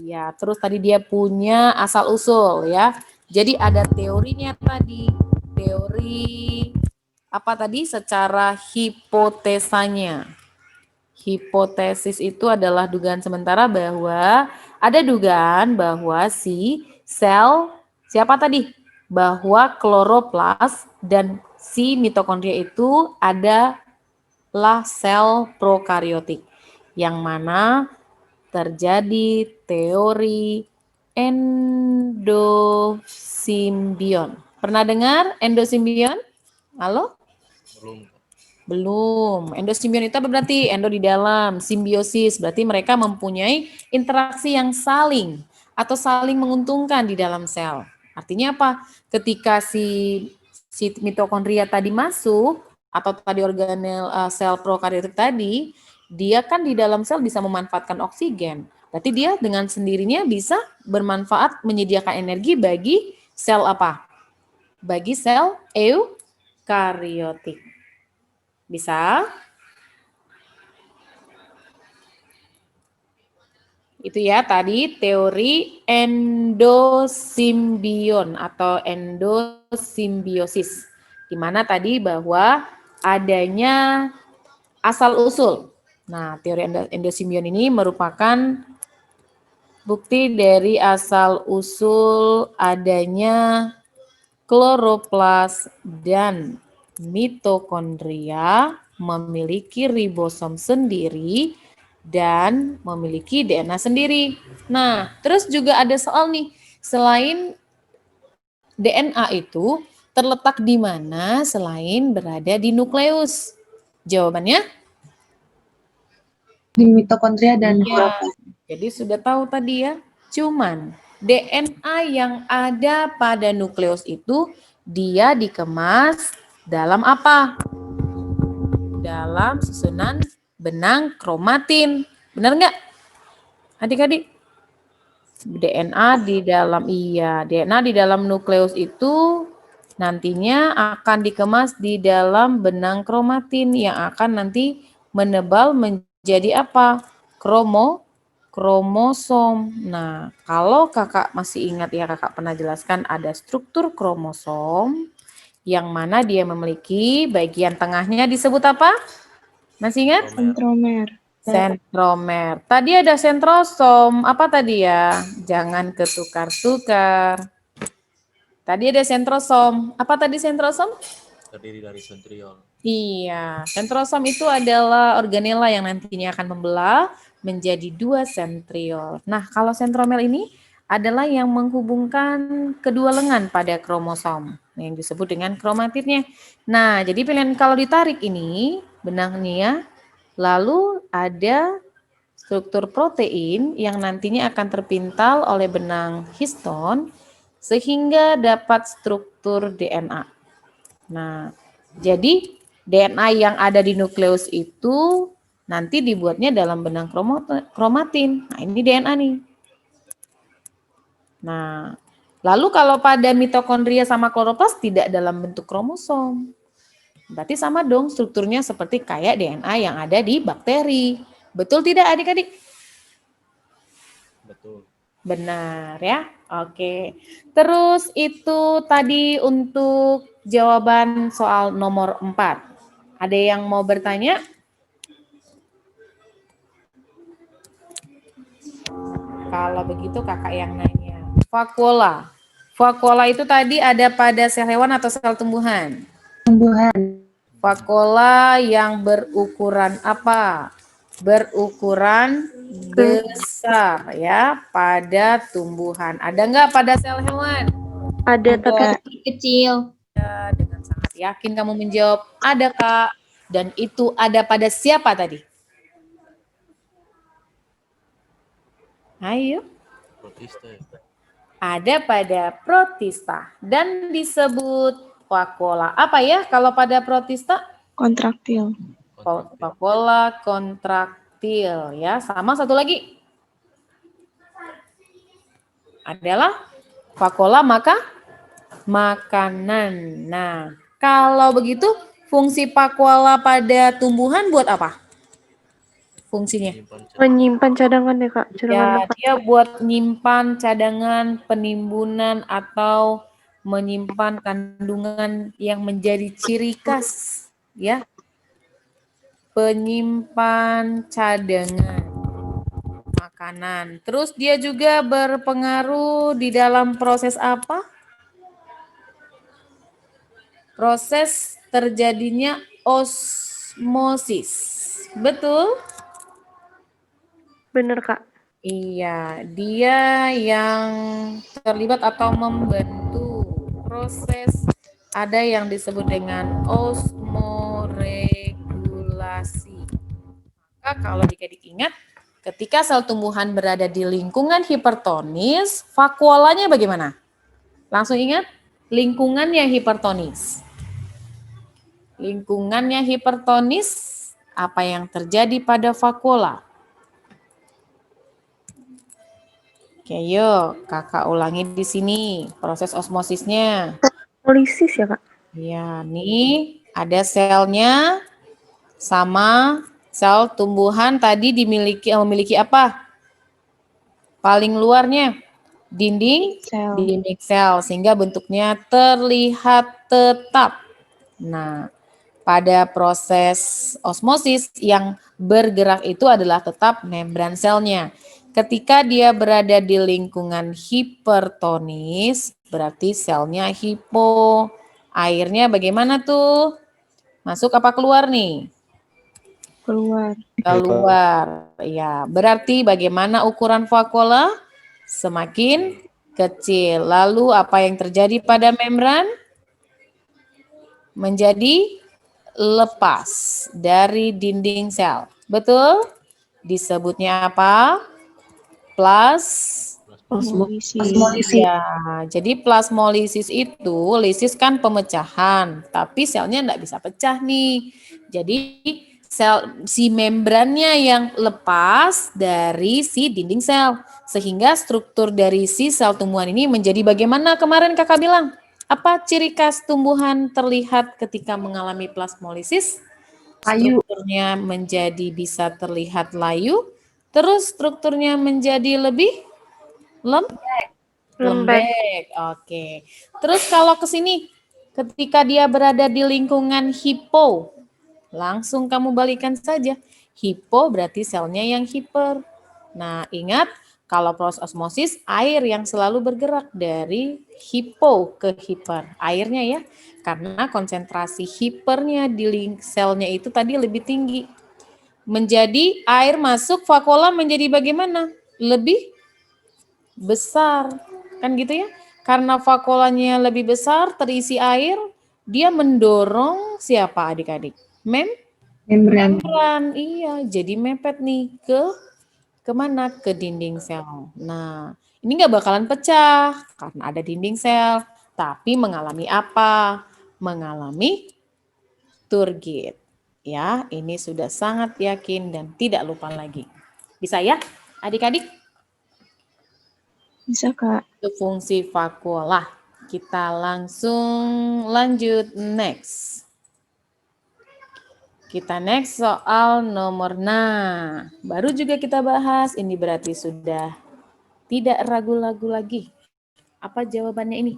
Ya, terus tadi dia punya asal usul ya. Jadi ada teorinya tadi, teori apa tadi secara hipotesanya. Hipotesis itu adalah dugaan sementara bahwa ada dugaan bahwa si sel siapa tadi? bahwa kloroplas dan si mitokondria itu adalah sel prokariotik, yang mana terjadi teori endosimbion. Pernah dengar endosimbion? Halo? Belum, Kak. Belum. Endosimbion itu apa berarti? Endo di dalam, simbiosis. Berarti mereka mempunyai interaksi yang saling atau saling menguntungkan di dalam sel. Artinya apa? Ketika si mitokondria tadi masuk, atau tadi organel sel prokaryotik tadi, dia kan di dalam sel bisa memanfaatkan oksigen. Berarti dia dengan sendirinya bisa bermanfaat menyediakan energi bagi sel apa? Bagi sel eukariotik. Bisa? Itu ya tadi teori endosimbion atau endosimbiosis. Di mana tadi bahwa adanya asal-usul. Nah, teori endosimbion ini merupakan bukti dari asal-usul adanya kloroplas dan mitokondria memiliki ribosom sendiri dan memiliki DNA sendiri. Nah, terus juga ada soal nih, selain DNA itu terletak di mana selain berada di nukleus? Jawabannya? Di mitokondria dan Iya. Jadi sudah tahu tadi ya, cuman DNA yang ada pada nukleus itu dia dikemas dalam apa? Dalam susunan benang kromatin. Benar nggak? Adik-adik? DNA di dalam nukleus itu nantinya akan dikemas di dalam benang kromatin yang akan nanti menebal menjadi apa? Kromosom. Nah, kalau kakak masih ingat ya, kakak pernah jelaskan ada struktur kromosom yang mana dia memiliki bagian tengahnya disebut apa? Masih ingat? Sentromer. Sentromer. Tadi ada sentrosom. Apa tadi ya? Jangan ketukar-tukar. Tadi ada sentrosom. Apa tadi sentrosom? Terdiri dari sentriol. Iya, sentrosom itu adalah organela yang nantinya akan membelah menjadi 2 sentriol. Nah, kalau sentromer ini adalah yang menghubungkan kedua lengan pada kromosom yang disebut dengan kromatidnya. Nah, jadi pilihan kalau ditarik ini benangnya, lalu ada struktur protein yang nantinya akan terpintal oleh benang histon sehingga dapat struktur DNA. Nah, jadi DNA yang ada di nukleus itu nanti dibuatnya dalam benang kromatin. Nah, ini DNA nih. Nah, lalu kalau pada mitokondria sama kloroplas tidak dalam bentuk kromosom. Berarti sama dong strukturnya seperti kayak DNA yang ada di bakteri. Betul tidak adik-adik? Betul. Benar ya. Oke. Terus itu tadi untuk jawaban soal nomor 4. Ada yang mau bertanya? Kalau begitu kakak yang nanya. Vakuola. Vakuola itu tadi ada pada sel hewan atau sel tumbuhan? tumbuhan. Vakuola yang berukuran apa? Berukuran besar ya pada tumbuhan. Ada nggak pada sel hewan? Ada tapi Kecil. Dengan sangat yakin kamu menjawab, ada Kak. Dan itu ada pada siapa tadi? Ayo. Protista ya. Ada pada protista dan disebut vakuola. Apa ya kalau pada protista? kontraktil. Vakuola kontraktil ya. Sama satu lagi. Adalah vakuola makanan. Nah, kalau begitu fungsi vakuola pada tumbuhan buat apa? Fungsinya? Menyimpan cadangan ya Kak, Ya, dia buat nyimpan cadangan, penimbunan atau menyimpan kandungan yang menjadi ciri khas, ya. Penyimpan cadangan makanan. Terus dia juga berpengaruh di dalam proses apa? proses terjadinya osmosis. Betul? Bener, Kak. Iya, dia yang terlibat atau membantu proses ada yang disebut dengan osmoregulasi. Maka kalau adik-adik ingat, ketika sel tumbuhan berada di lingkungan hipertonis, vakuolanya bagaimana? Langsung ingat, lingkungannya hipertonis. Lingkungannya hipertonis, apa yang terjadi pada vakuola? Oke, yuk kakak ulangi di sini proses osmosisnya. Polisis ya, Kak? Ya, nih ada selnya sama sel tumbuhan tadi memiliki apa? Paling luarnya dinding sel sehingga bentuknya terlihat tetap. Nah, pada proses osmosis yang bergerak itu adalah tetap membran selnya. Ketika dia berada di lingkungan hipertonis, berarti selnya hipo. Airnya bagaimana tuh? Masuk apa keluar nih? Keluar. Keluar. Ya, berarti bagaimana ukuran vakuola? Semakin kecil. Lalu apa yang terjadi pada membran? Menjadi lepas dari dinding sel. Betul? Disebutnya apa? Osmolisis. Ya, jadi plasmolisis itu, lisis kan pemecahan, tapi selnya enggak bisa pecah nih. Jadi si membrannya yang lepas dari si dinding sel, sehingga struktur dari si sel tumbuhan ini menjadi bagaimana kemarin kakak bilang? Apa ciri khas tumbuhan terlihat ketika mengalami plasmolisis? Layu. Strukturnya menjadi bisa terlihat layu, terus strukturnya menjadi lebih lembek. Oke. Terus kalau ke sini, ketika dia berada di lingkungan hipo, langsung kamu balikan saja. Hipo berarti selnya yang hiper. Nah, ingat kalau proses osmosis, air yang selalu bergerak dari hipo ke hiper. Airnya ya, karena konsentrasi hipernya di selnya itu tadi lebih tinggi. Menjadi air masuk vakuola menjadi bagaimana? Lebih besar. Kan gitu ya? Karena vakuolanya lebih besar, terisi air, dia mendorong siapa adik-adik? Membran. Membran. Iya, jadi mepet nih ke kemana? Ke dinding sel. Nah, ini nggak bakalan pecah karena ada dinding sel. Tapi mengalami apa? Mengalami turgid. Ya, ini sudah sangat yakin dan tidak lupa lagi. Bisa ya, adik-adik? Bisa, Kak. Itu fungsi vakuola. Kita langsung lanjut next. Kita next soal nomor 6. Baru juga kita bahas, ini berarti sudah tidak ragu-ragu lagi. Apa jawabannya ini?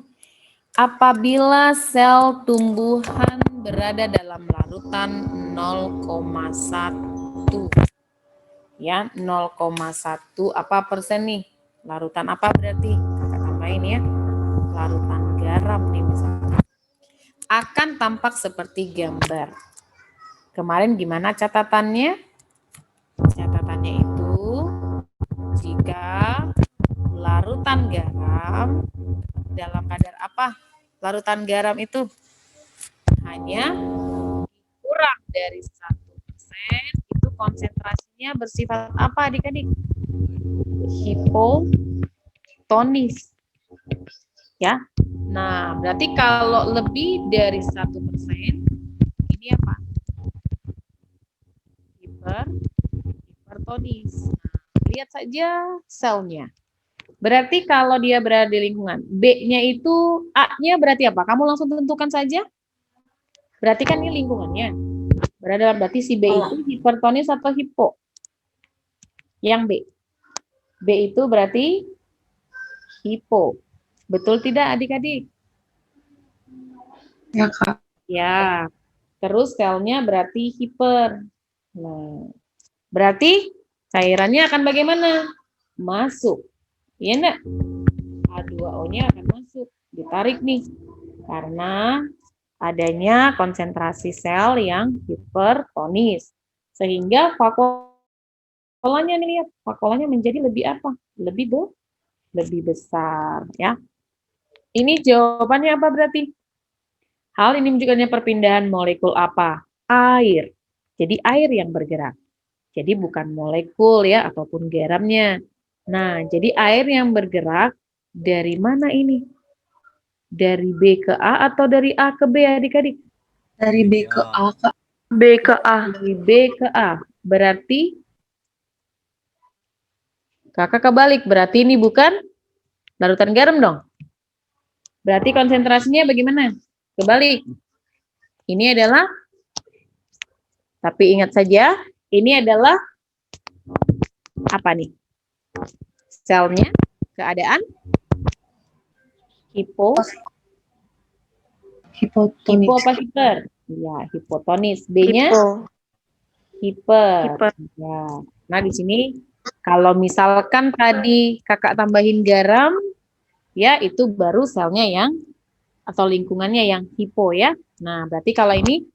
Apabila sel tumbuhan berada dalam larutan 0,1. Ya, 0,1 apa persen nih? Larutan apa berarti? Kakak tambahin ya. Larutan garam nih misalnya. Akan tampak seperti gambar. Kemarin gimana catatannya? Catatannya itu jika larutan garam dalam kadar apa? Larutan garam itu hanya kurang dari 1%, itu konsentrasinya bersifat apa adik-adik? Hipotonis. Ya. Nah, berarti kalau lebih dari 1%, ini apa? Hipertonis. Nah, lihat saja selnya. Berarti kalau dia berada di lingkungan, B-nya itu, A-nya berarti apa? Kamu langsung tentukan saja. Berarti kan ini lingkungannya. Berarti si B itu hipertonis atau hipo? Yang B. B itu berarti hipo. Betul tidak adik-adik? Ya, Kak. Ya. Terus selnya berarti hiper. Nah, berarti cairannya akan bagaimana? Masuk. Iya enggak? H2O-nya akan masuk. Ditarik nih. Karena adanya konsentrasi sel yang hipertonis. Sehingga vakuolanya nih lihat, vakuolanya menjadi lebih apa? Lebih besar ya. Ini jawabannya apa berarti? Hal ini menunjukkannya perpindahan molekul apa? Air. Jadi air yang bergerak. Jadi bukan molekul ya ataupun garamnya. Nah, jadi air yang bergerak dari mana ini? Dari B ke A atau dari A ke B adik-adik? Dari B ke A, Kak. B ke A. Dari B ke A. Berarti kakak kebalik. Berarti ini bukan larutan garam dong. Berarti konsentrasinya bagaimana? Kebalik. Ini adalah, tapi ingat saja, ini adalah apa nih? Selnya, keadaan hipo Hipotonik. apa hiper? Ya, hipotonis. B-nya Hipo. hiper. Hiper. Ya. Nah, di sini kalau misalkan tadi kakak tambahin garam, ya itu baru selnya yang atau lingkungannya yang hipo ya. Nah, berarti kalau ini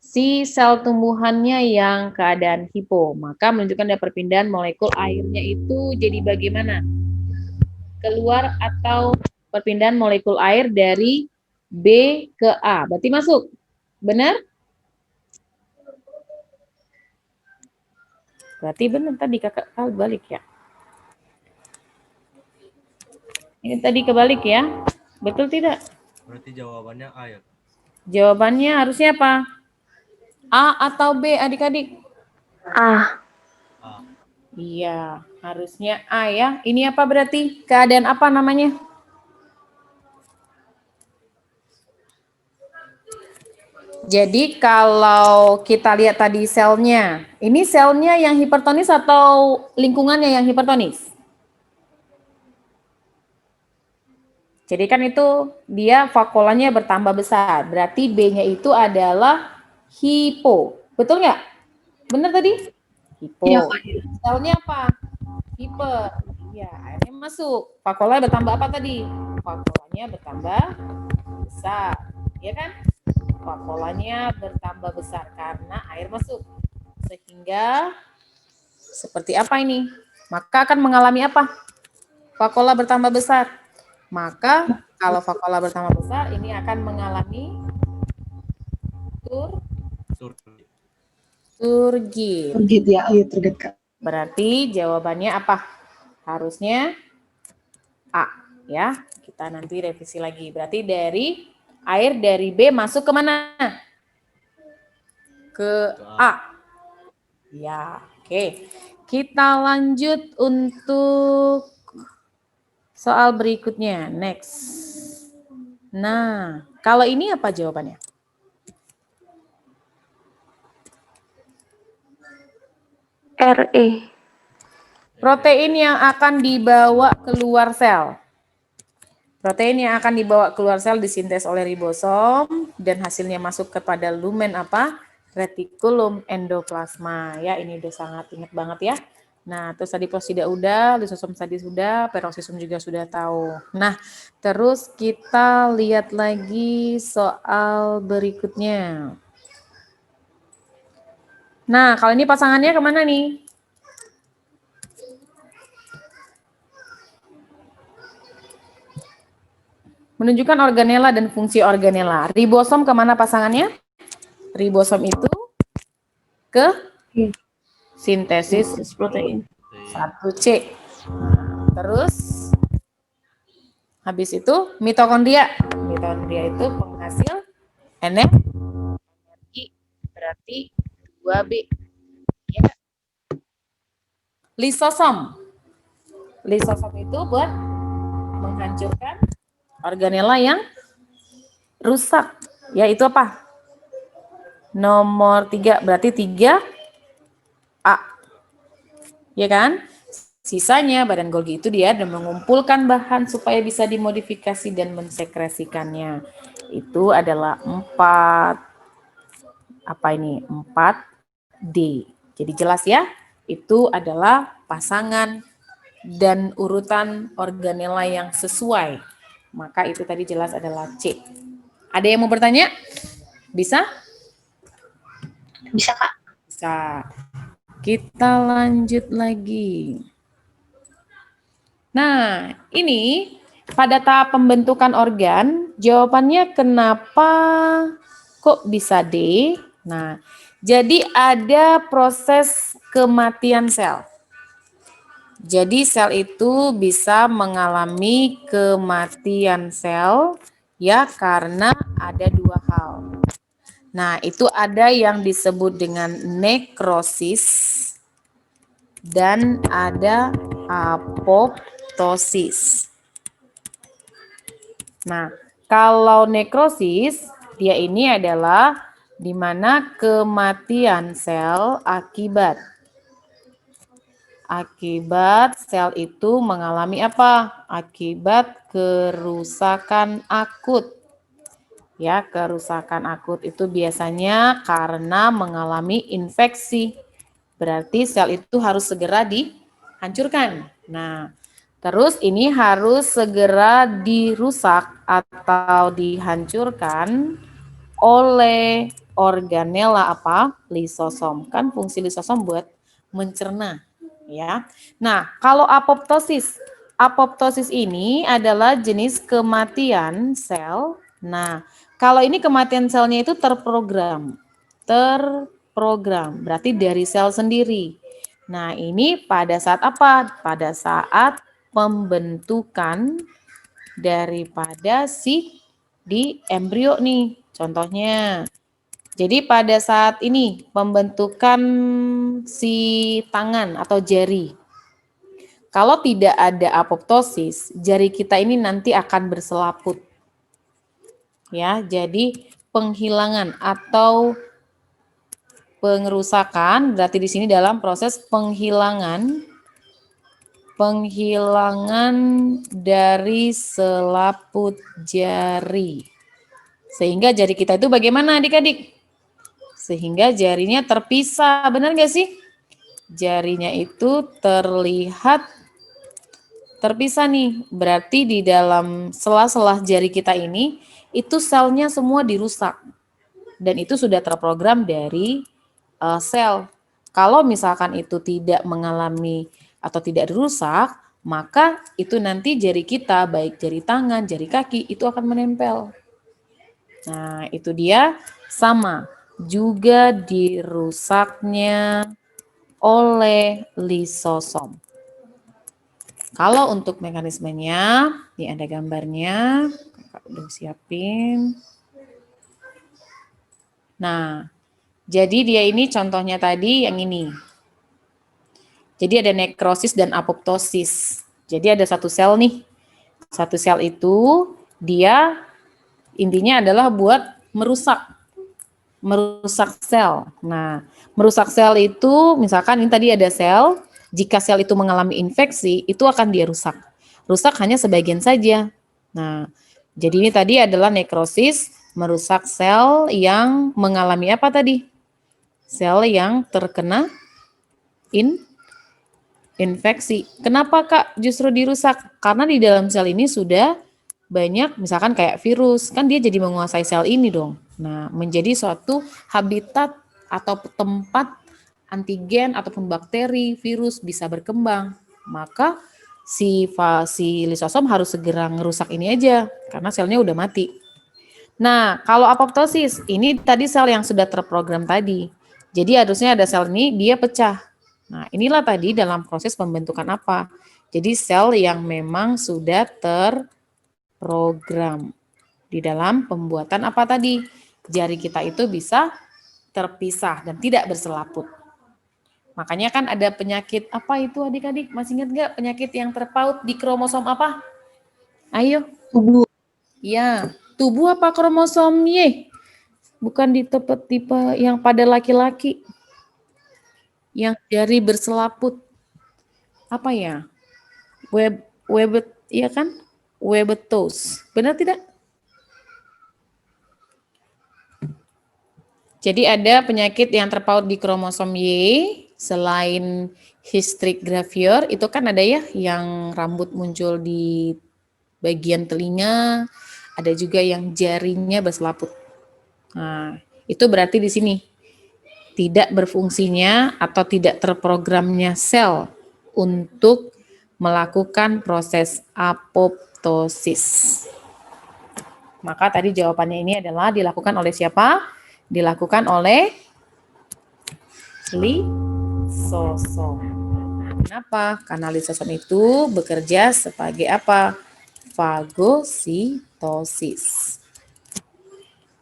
si sel tumbuhannya yang keadaan hipo, maka menunjukkan ada perpindahan molekul airnya itu jadi bagaimana? Keluar atau perpindahan molekul air dari B ke A. Berarti masuk. Benar? Berarti benar tadi kakak balik ya. Ini tadi kebalik ya. Betul tidak? Berarti jawabannya A ya. Jawabannya harusnya apa? A atau B adik-adik? A. A. Iya, harusnya A ya. Ini apa berarti? Keadaan apa namanya? Jadi kalau kita lihat tadi selnya, ini selnya yang hipertonis atau lingkungannya yang hipertonis? Jadi kan itu dia vakuolanya bertambah besar. Berarti B-nya itu adalah hipo. Betul nggak? Benar tadi? Hipo. Iya, Kak. Selnya apa? Hiper. Iya, airnya masuk. Vakuolanya bertambah apa tadi? Vakuolanya bertambah besar. Iya kan? Vakuolanya bertambah besar karena air masuk. Sehingga seperti apa ini? Maka akan mengalami apa? Vakuola bertambah besar. Maka kalau vakuola bertambah besar, ini akan mengalami Turki. turgid. Turgid ya, ayo turgid, Kak. Berarti jawabannya apa? Harusnya A ya. Kita nanti revisi lagi. Berarti dari air dari B masuk ke mana? Ke A. Ya, oke. Kita lanjut untuk soal berikutnya. Next. Nah, kalau ini apa jawabannya? RE. Protein yang akan dibawa keluar sel. Protein yang akan dibawa keluar sel disintes oleh ribosom dan hasilnya masuk kepada lumen apa? Retikulum endoplasma. Ya, ini udah sangat ingat banget ya. Nah, terus tadi posida udah, lisosom tadi sudah, peroxisum juga sudah tahu. Nah, terus kita lihat lagi soal berikutnya. Nah, kalau ini pasangannya kemana nih? Menunjukkan organela dan fungsi organela. Ribosom kemana pasangannya? Ribosom itu ke sintesis protein 1C. Terus habis itu mitokondria. Mitokondria itu penghasil energi, berarti 2B. Ya. Lisosom. Lisosom itu buat menghancurkan organela yang rusak. Yaitu apa? Nomor 3, berarti 3A. Ya kan? Sisanya badan Golgi itu dia mengumpulkan bahan supaya bisa dimodifikasi dan mensekresikannya. Itu adalah 4D. Jadi jelas ya, itu adalah pasangan dan urutan organela yang sesuai. Maka itu tadi jelas adalah C. Ada yang mau bertanya? Bisa? Bisa, Kak. Bisa. Kita lanjut lagi. Nah, ini pada tahap pembentukan organ, jawabannya kenapa kok bisa D? Nah, jadi ada proses kematian sel. Jadi sel itu bisa mengalami kematian sel ya karena ada dua hal. Nah, itu ada yang disebut dengan nekrosis dan ada apoptosis. Nah, kalau nekrosis, dia ini adalah di mana kematian sel akibat sel itu mengalami apa? Akibat kerusakan akut. Ya, kerusakan akut itu biasanya karena mengalami infeksi. Berarti sel itu harus segera dihancurkan. Nah, terus ini harus segera dirusak atau dihancurkan oleh organela apa? Lisosom. Kan fungsi lisosom buat mencerna, ya. Nah, kalau apoptosis ini adalah jenis kematian sel. Nah, kalau ini kematian selnya itu terprogram, berarti dari sel sendiri. Nah, ini pada saat apa? Pada saat pembentukan daripada si di embrio nih, contohnya. Jadi pada saat ini pembentukan si tangan atau jari. Kalau tidak ada apoptosis, jari kita ini nanti akan berselaput. Ya, jadi penghilangan atau pengerusakan berarti di sini dalam proses penghilangan dari selaput jari. Sehingga jari kita itu bagaimana adik-adik? Sehingga jarinya terpisah, benar nggak sih? Jarinya itu terlihat terpisah nih, berarti di dalam sela-sela jari kita ini, itu selnya semua dirusak. Dan itu sudah terprogram dari sel. Kalau misalkan itu tidak mengalami atau tidak dirusak, maka itu nanti jari kita, baik jari tangan, jari kaki, itu akan menempel. Nah, itu dia sama. Juga dirusaknya oleh lisosom. Kalau untuk mekanismenya, ini ada gambarnya, kakak udah siapin. Nah, jadi dia ini contohnya tadi yang ini. Jadi ada nekrosis dan apoptosis. Jadi ada satu sel nih. Satu sel itu dia intinya adalah buat merusak sel. Nah, merusak sel itu misalkan ini tadi ada sel, jika sel itu mengalami infeksi, itu akan dia rusak. Rusak hanya sebagian saja. Nah, jadi ini tadi adalah nekrosis, merusak sel yang mengalami apa tadi? Sel yang terkena infeksi. Kenapa Kak justru dirusak? Karena di dalam sel ini sudah banyak misalkan kayak virus, kan dia jadi menguasai sel ini dong. Nah, menjadi suatu habitat atau tempat antigen ataupun bakteri, virus bisa berkembang. Maka si lisosom harus segera ngerusak ini aja karena selnya udah mati. Nah, kalau apoptosis, ini tadi sel yang sudah terprogram tadi. Jadi harusnya ada sel ini dia pecah. Nah, inilah tadi dalam proses pembentukan apa? Jadi sel yang memang sudah terprogram di dalam pembuatan apa tadi? Jari kita itu bisa terpisah dan tidak berselaput. Makanya kan ada penyakit apa itu adik-adik? Masih ingat nggak penyakit yang terpaut di kromosom apa? Ayo. Tubuh. Ya, tubuh apa kromosom Y? Bukan di tipe yang pada laki-laki. Yang jari berselaput. Apa ya? Ya kan? Webetos. Benar tidak? Jadi ada penyakit yang terpaut di kromosom Y, selain hystrix gravior, itu kan ada ya yang rambut muncul di bagian telinga, ada juga yang jarinya berselaput. Nah, itu berarti di sini tidak berfungsinya atau tidak terprogramnya sel untuk melakukan proses apoptosis. Maka tadi jawabannya ini adalah dilakukan oleh siapa? Dilakukan oleh lisosom. Kenapa? Karena lisosom itu bekerja sebagai apa? Fagositosis.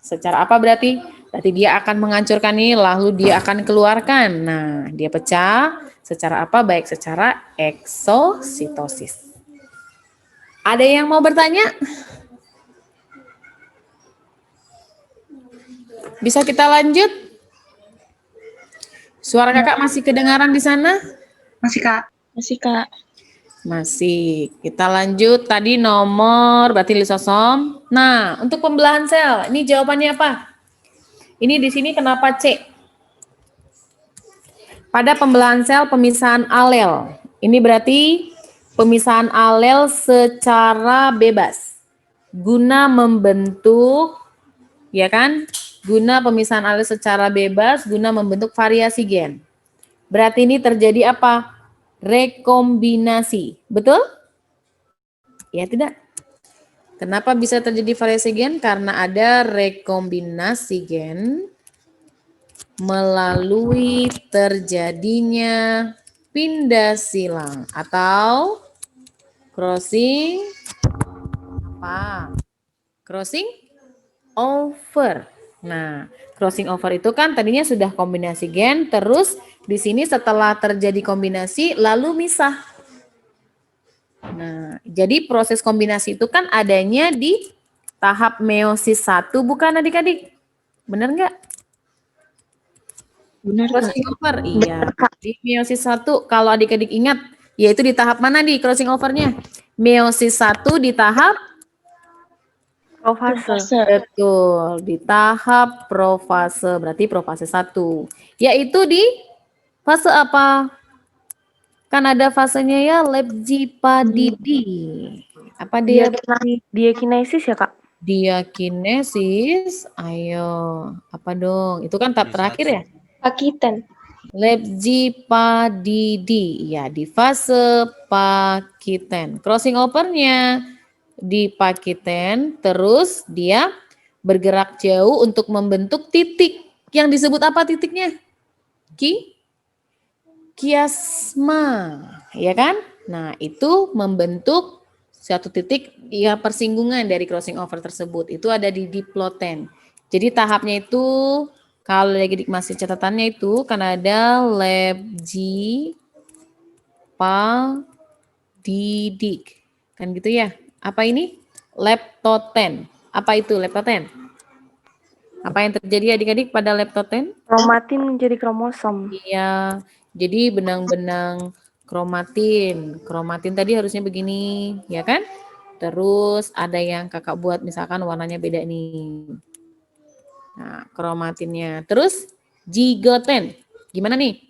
Secara apa berarti? Berarti dia akan menghancurkan ini, lalu dia akan keluarkan. Nah, dia pecah secara apa? Baik secara eksositosis. Ada yang mau bertanya? Bisa kita lanjut? Suara kakak masih kedengaran di sana? Masih Kak. Masih Kak. Masih. Kita lanjut tadi nomor berarti lisosom. Nah, untuk pembelahan sel, ini jawabannya apa? Ini di sini kenapa C? Pada pembelahan sel pemisahan alel. Ini berarti pemisahan alel secara bebas. Guna membentuk, ya kan? Guna pemisahan alel secara bebas, guna membentuk variasi gen. Berarti ini terjadi apa? Rekombinasi. Betul? Ya tidak? Kenapa bisa terjadi variasi gen? Karena ada rekombinasi gen melalui terjadinya pindah silang atau crossing apa? Crossing over. Nah, crossing over itu kan tadinya sudah kombinasi gen, terus di sini setelah terjadi kombinasi lalu misah. Nah, jadi proses kombinasi itu kan adanya di tahap meiosis 1 bukan adik-adik? Benar nggak? Benar Kak. Crossing over, iya. Di meiosis 1 kalau adik-adik ingat, yaitu di tahap mana di crossing overnya? Meiosis 1 di tahap Profase. betul, di tahap profase, berarti profase 1. Yaitu di fase apa? Kan ada fasenya ya, Lepsipadidi. Apa dia? Diakinesis ya Kak? Diakinesis. Ayo, apa dong? Itu kan tahap terakhir ya? Pakiten. Lepsipadidi. Ya, di fase pakiten. Crossing overnya di pakiten, terus dia bergerak jauh untuk membentuk titik. Yang disebut apa titiknya? Kiasma, ya kan? Nah, itu membentuk satu titik ya persinggungan dari crossing over tersebut. Itu ada di diploten. Jadi tahapnya itu kalau lagi masih catatannya itu kan ada lepsididik. Kan gitu ya. Apa ini? Leptoten. Apa itu leptoten? Apa yang terjadi adik-adik pada leptoten? Kromatin menjadi kromosom. Iya, jadi benang-benang kromatin. Kromatin tadi harusnya begini, ya kan? Terus ada yang kakak buat misalkan warnanya beda nih. Nah, kromatinnya. Terus zigoten. Gimana nih?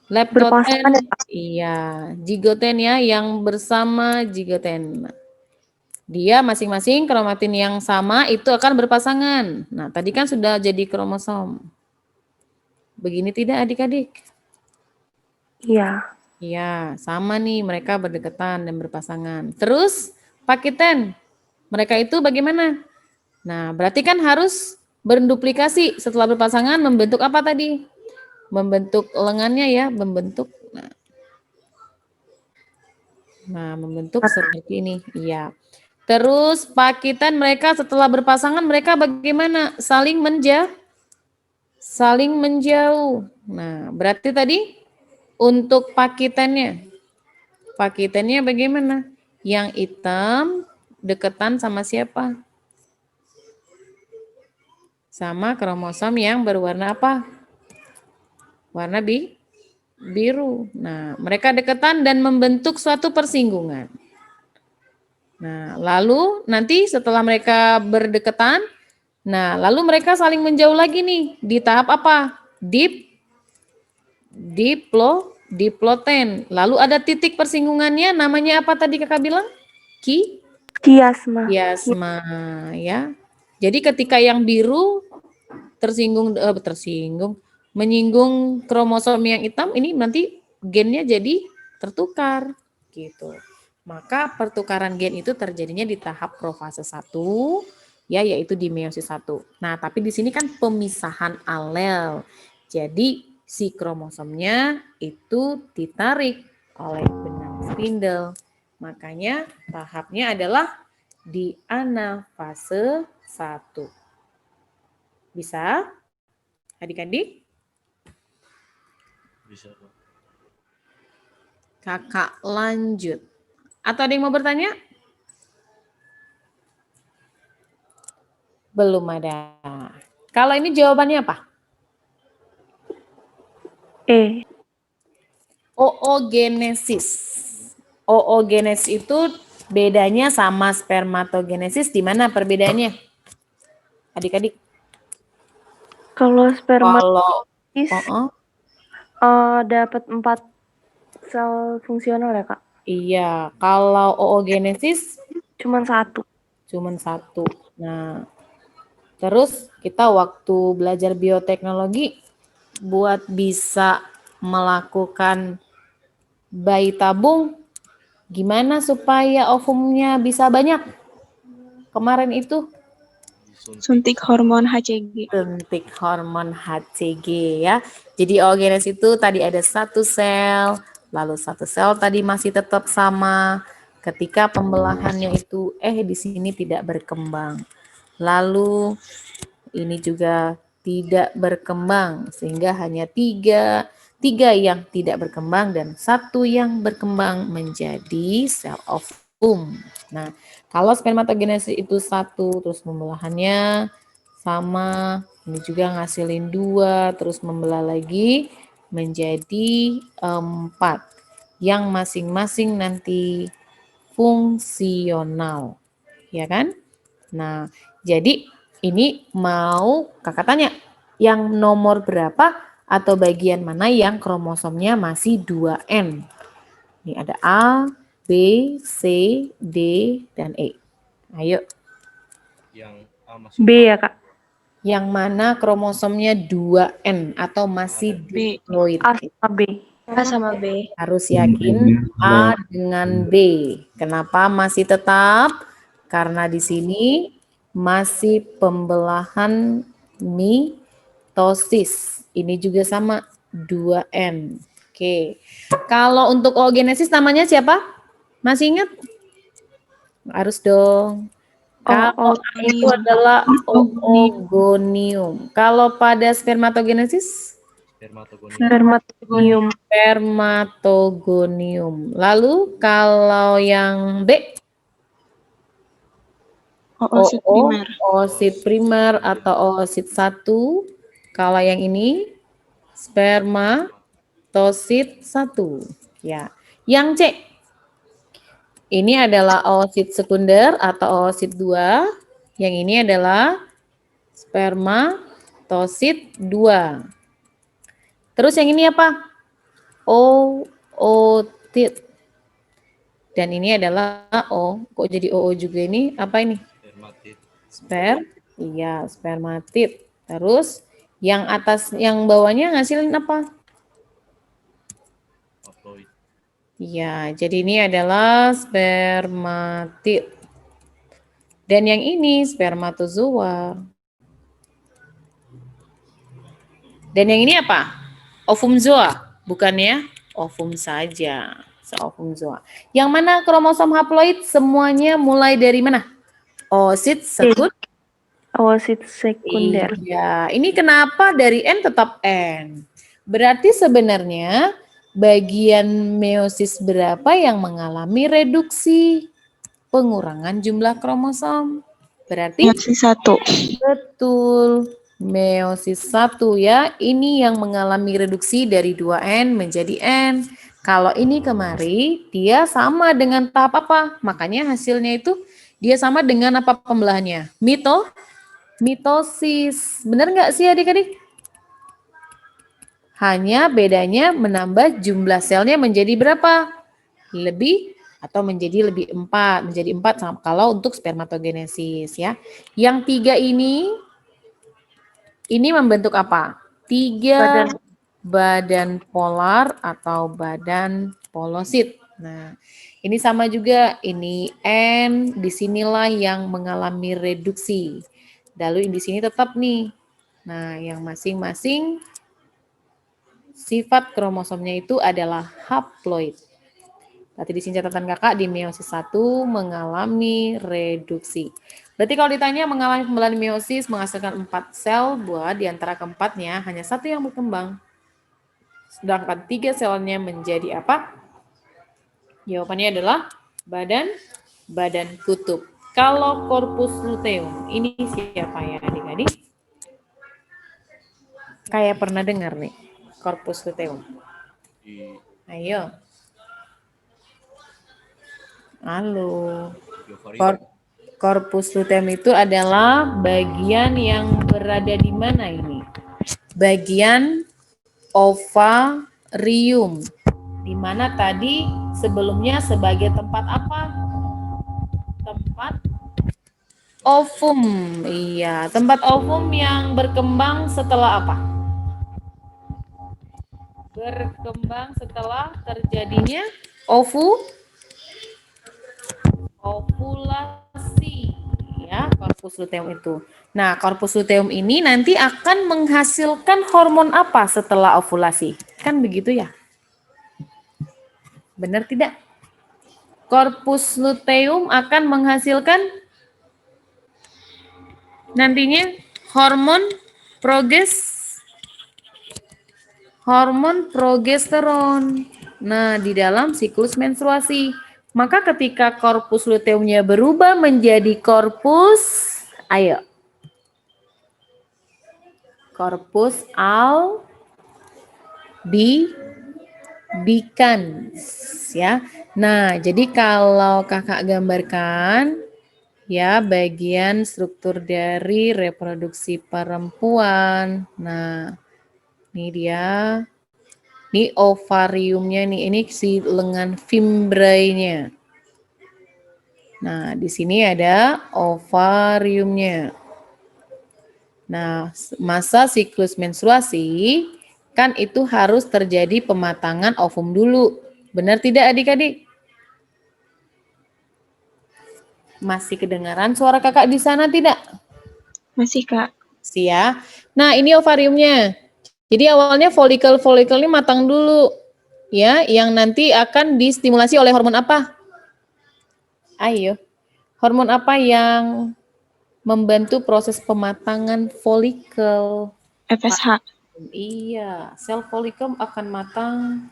Leptoten. Berpasangan ya, Kak? Iya, zigoten ya yang bersama zigoten. Dia masing-masing kromatin yang sama itu akan berpasangan. Nah, tadi kan sudah jadi kromosom. Begini tidak adik-adik? Iya. Iya, sama nih mereka berdekatan dan berpasangan. Terus pakiten, mereka itu bagaimana? Nah, berarti kan harus berduplikasi setelah berpasangan membentuk apa tadi? Membentuk lengannya ya, membentuk. Nah, membentuk seperti ini. Iya. Terus pakitan mereka setelah berpasangan mereka bagaimana? Saling menjauh. Nah, berarti tadi untuk pakitannya bagaimana? Yang hitam deketan sama siapa? Sama kromosom yang berwarna apa? Warna biru. Nah, mereka deketan dan membentuk suatu persinggungan. Nah, lalu nanti setelah mereka berdekatan, nah, lalu mereka saling menjauh lagi nih di tahap apa? Diploten. Lalu ada titik persinggungannya, namanya apa tadi kakak bilang? Kiasma Kiasma. ya. Jadi ketika yang biru menyinggung kromosom yang hitam, ini nanti gennya jadi tertukar gitu. Maka pertukaran gen itu terjadinya di tahap profase 1 ya, yaitu di meiosis 1. Nah, tapi di sini kan pemisahan alel. Jadi si kromosomnya itu ditarik oleh benang spindel. Makanya tahapnya adalah di anafase 1. Bisa? Adik-adik? Bisa, Pak. Kakak lanjut. Atau ada yang mau bertanya? Belum ada. Kalau ini jawabannya apa? Oogenesis. Oogenesis itu bedanya sama spermatogenesis, di mana perbedaannya? Adik-adik. Kalau spermatogenesis Kalau dapat 4 sel fungsional ya, Kak? iya, kalau oogenesis Cuman 1. cuman 1. Nah, terus kita waktu belajar bioteknologi buat bisa melakukan bayi tabung, gimana supaya ovumnya bisa banyak? Kemarin itu Suntik hormon HCG. suntik hormon HCG ya. Jadi oogenesis itu tadi ada 1 sel, lalu 1 sel tadi masih tetap sama. Ketika pembelahannya itu di sini tidak berkembang. Lalu ini juga tidak berkembang sehingga hanya tiga yang tidak berkembang dan 1 yang berkembang menjadi sel ovum. Nah, kalau spermatogenesis itu 1 terus pembelahannya sama, ini juga ngasilin 2 terus membelah lagi menjadi 4 yang masing-masing nanti fungsional, ya kan? Nah, jadi ini mau kakak tanya, yang nomor berapa atau bagian mana yang kromosomnya masih 2N? Ini ada A, B, C, D, dan E. Ayo. Yang A masih B ya, Kak? Yang mana kromosomnya 2N atau masih B. diploid? A sama B. A sama B. Harus yakin A dengan B. Kenapa masih tetap? Karena di sini masih pembelahan mitosis. Ini juga sama 2N. Oke. Kalau untuk oogenesis namanya siapa? Masih ingat? Harus dong. Kalau itu adalah oogonium. Kalau pada spermatogenesis? spermatogonium. Spermatogonium. Lalu kalau yang B? Oosit primer. Oosit primer atau oosit 1. Kalau yang ini spermatosit 1. Ya. Yang C? Ini adalah oosit sekunder atau oosit 2. Yang ini adalah spermatosit 2. Terus yang ini apa? Ootit. Dan ini adalah kok jadi OO juga ini? Apa ini? Spermatid. Iya, spermatid. Terus yang atas, yang bawahnya ngasilin apa? Haploid. Iya, jadi ini adalah spermatid. Dan yang ini spermatozoa. Dan yang ini apa? Ovum zoa, bukannya ovum saja. Ovum zoa. Yang mana kromosom haploid semuanya mulai dari mana? Oosit sekunder. Oosit sekunder. Iya, ini kenapa dari N tetap N? Berarti sebenarnya bagian meiosis berapa yang mengalami reduksi? Pengurangan jumlah kromosom. Berarti Meiosis 1. betul. Meiosis 1 ya, ini yang mengalami reduksi dari 2N menjadi N. Kalau ini kemari, dia sama dengan tahap apa? Makanya hasilnya itu dia sama dengan apa pembelahannya? Mitosis. Benar nggak sih adik-adik? Hanya bedanya menambah jumlah selnya menjadi berapa? Lebih atau menjadi menjadi 4 kalau untuk spermatogenesis ya. Yang 3 ini membentuk apa? 3 badan polar atau badan polosit. Nah, ini sama juga, ini N, disinilah yang mengalami reduksi. Lalu di sini tetap nih. Nah, yang masing-masing sifat kromosomnya itu adalah haploid. Berarti di sini catatan kakak di meiosis 1 mengalami reduksi. Berarti kalau ditanya mengalami pembelahan meiosis menghasilkan 4 sel buah, di antara keempatnya hanya 1 yang berkembang. Sedangkan 3 selnya menjadi apa? Jawabannya adalah badan kutub. Kalau corpus luteum, ini siapa ya adik-adik? Kayak pernah dengar nih, corpus luteum. Ayo. Halo. Corpus luteum itu adalah bagian yang berada di mana ini? Bagian ovarium. Di mana tadi sebelumnya sebagai tempat apa? Tempat ovum. Iya, tempat ovum yang berkembang setelah apa? Berkembang setelah terjadinya ovulasi ya, corpus luteum itu. Nah, corpus luteum ini nanti akan menghasilkan hormon apa setelah ovulasi? Kan begitu ya? Benar tidak? Corpus luteum akan menghasilkan nantinya hormon progesteron. Nah, di dalam siklus menstruasi. Maka ketika corpus luteumnya berubah menjadi corpus albicans ya. Nah, jadi kalau kakak gambarkan ya bagian struktur dari reproduksi perempuan. Nah, ini dia. Ini ovariumnya nih, ini si lengan fimbriae-nya. Nah, di sini ada ovariumnya. Nah, masa siklus menstruasi kan itu harus terjadi pematangan ovum dulu. Benar tidak adik-adik? Masih kedengaran suara kakak di sana tidak? Masih, Kak. Ya. Nah, ini ovariumnya. Jadi awalnya folikel ini matang dulu. Ya, yang nanti akan distimulasi oleh hormon apa? Ayo. Hormon apa yang membantu proses pematangan folikel? FSH. Iya, sel folikel akan matang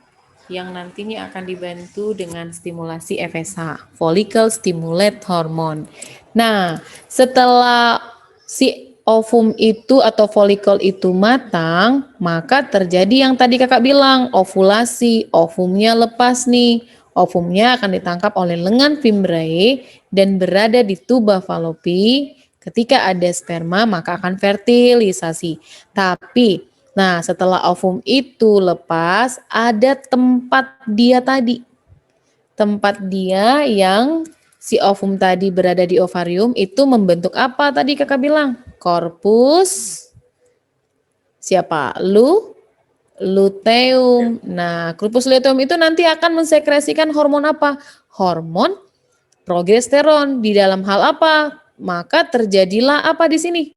yang nantinya akan dibantu dengan stimulasi FSH, follicle stimulate hormone. Nah, setelah si ovum itu atau folikel itu matang, maka terjadi yang tadi kakak bilang, ovulasi, ovumnya lepas nih. Ovumnya akan ditangkap oleh lengan fimbriae dan berada di tuba Fallopi. Ketika ada sperma, maka akan fertilisasi. Tapi nah, setelah ovum itu lepas, ada tempat dia tadi. Tempat dia yang si ovum tadi berada di ovarium itu membentuk apa tadi kakak bilang? Corpus siapa? Luteum. Nah, corpus luteum itu nanti akan mensekresikan hormon apa? Hormon progesteron. Di dalam hal apa? Maka terjadilah apa di sini?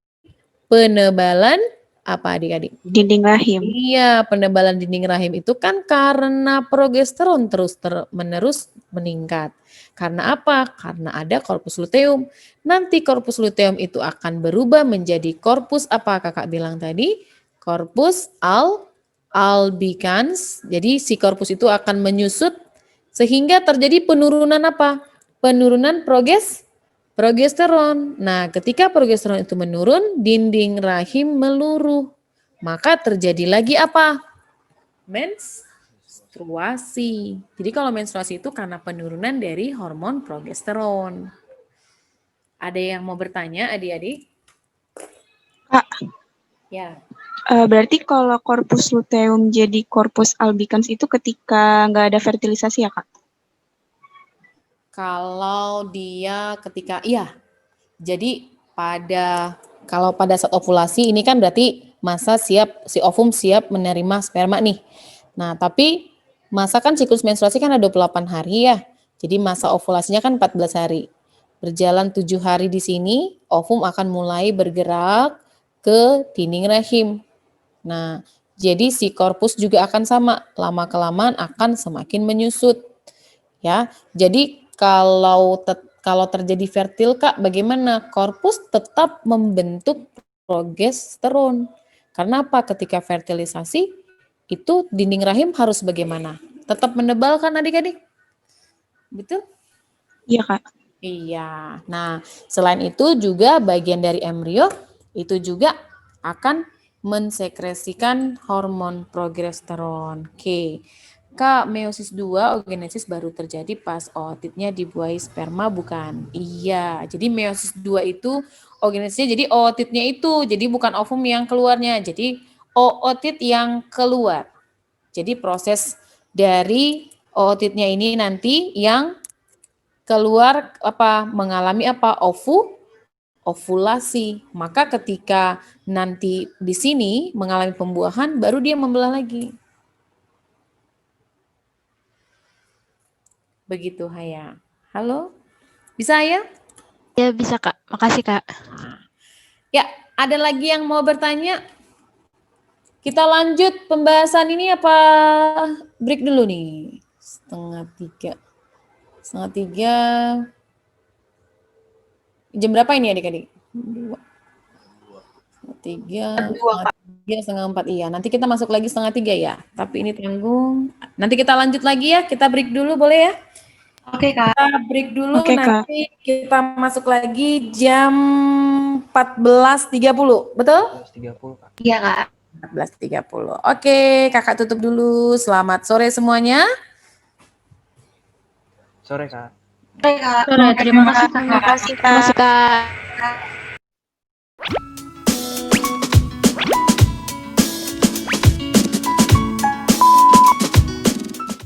Penebalan apa adik-adik? Dinding rahim. Iya, penebalan dinding rahim itu kan karena progesteron terus-menerus meningkat. Karena apa? Karena ada corpus luteum. Nanti corpus luteum itu akan berubah menjadi corpus apa kakak bilang tadi? Corpus albicans. Jadi si corpus itu akan menyusut sehingga terjadi penurunan apa? Penurunan progesteron. Nah, ketika progesteron itu menurun, dinding rahim meluruh. Maka terjadi lagi apa? Menstruasi. Jadi kalau menstruasi itu karena penurunan dari hormon progesteron. Ada yang mau bertanya adik-adik? Kak, Ya. berarti kalau corpus luteum jadi corpus albicans itu ketika nggak ada fertilisasi ya, Kak? kalau dia ketika jadi kalau pada saat ovulasi ini kan berarti masa si ovum siap menerima sperma nih. Nah, tapi masa kan siklus menstruasi kan ada 28 hari ya. Jadi masa ovulasinya kan 14 hari. Berjalan 7 hari di sini, ovum akan mulai bergerak ke dinding rahim. Nah, jadi si korpus juga akan sama, lama-kelamaan akan semakin menyusut. Ya, jadi kalau terjadi fertil Kak, bagaimana? Korpus tetap membentuk progesteron. Karena apa? Ketika fertilisasi itu dinding rahim harus bagaimana? Tetap menebal kan adik-adik? Betul? Iya, Kak. Iya. Nah, selain itu juga bagian dari embrio itu juga akan mensekresikan hormon progesteron. Oke. Kak, meiosis 2 oogenesis baru terjadi pas ootitnya dibuahi sperma bukan? Iya. Jadi meiosis 2 itu oogenesisnya jadi ootitnya itu. Jadi bukan ovum yang keluarnya. Jadi ootit yang keluar. Jadi proses dari ootitnya ini nanti yang keluar mengalami ovulasi. Maka ketika nanti di sini mengalami pembuahan baru dia membelah lagi. Begitu Haya. Halo? Bisa ya? Ya bisa Kak, makasih Kak. Ya, ada lagi yang mau bertanya? Kita lanjut pembahasan ini apa break dulu nih? Setengah tiga. Jam berapa ini adik-adik? 3:30, 3:30, iya. Nanti kita masuk lagi 2:30 ya. Tapi ini tanggung. Nanti kita lanjut lagi ya. Kita break dulu boleh ya? Oke, Kak. Kita break dulu. Oke, Kak. Nanti kita masuk lagi jam 14:30. Betul? 30 Kak. Iya, Kak. 14:30. Oke, kakak tutup dulu. Selamat sore semuanya. Sore Kak. Oke, Kak. Terima kasih Kak. Terima kasih, Kak. Terima kasih Kak.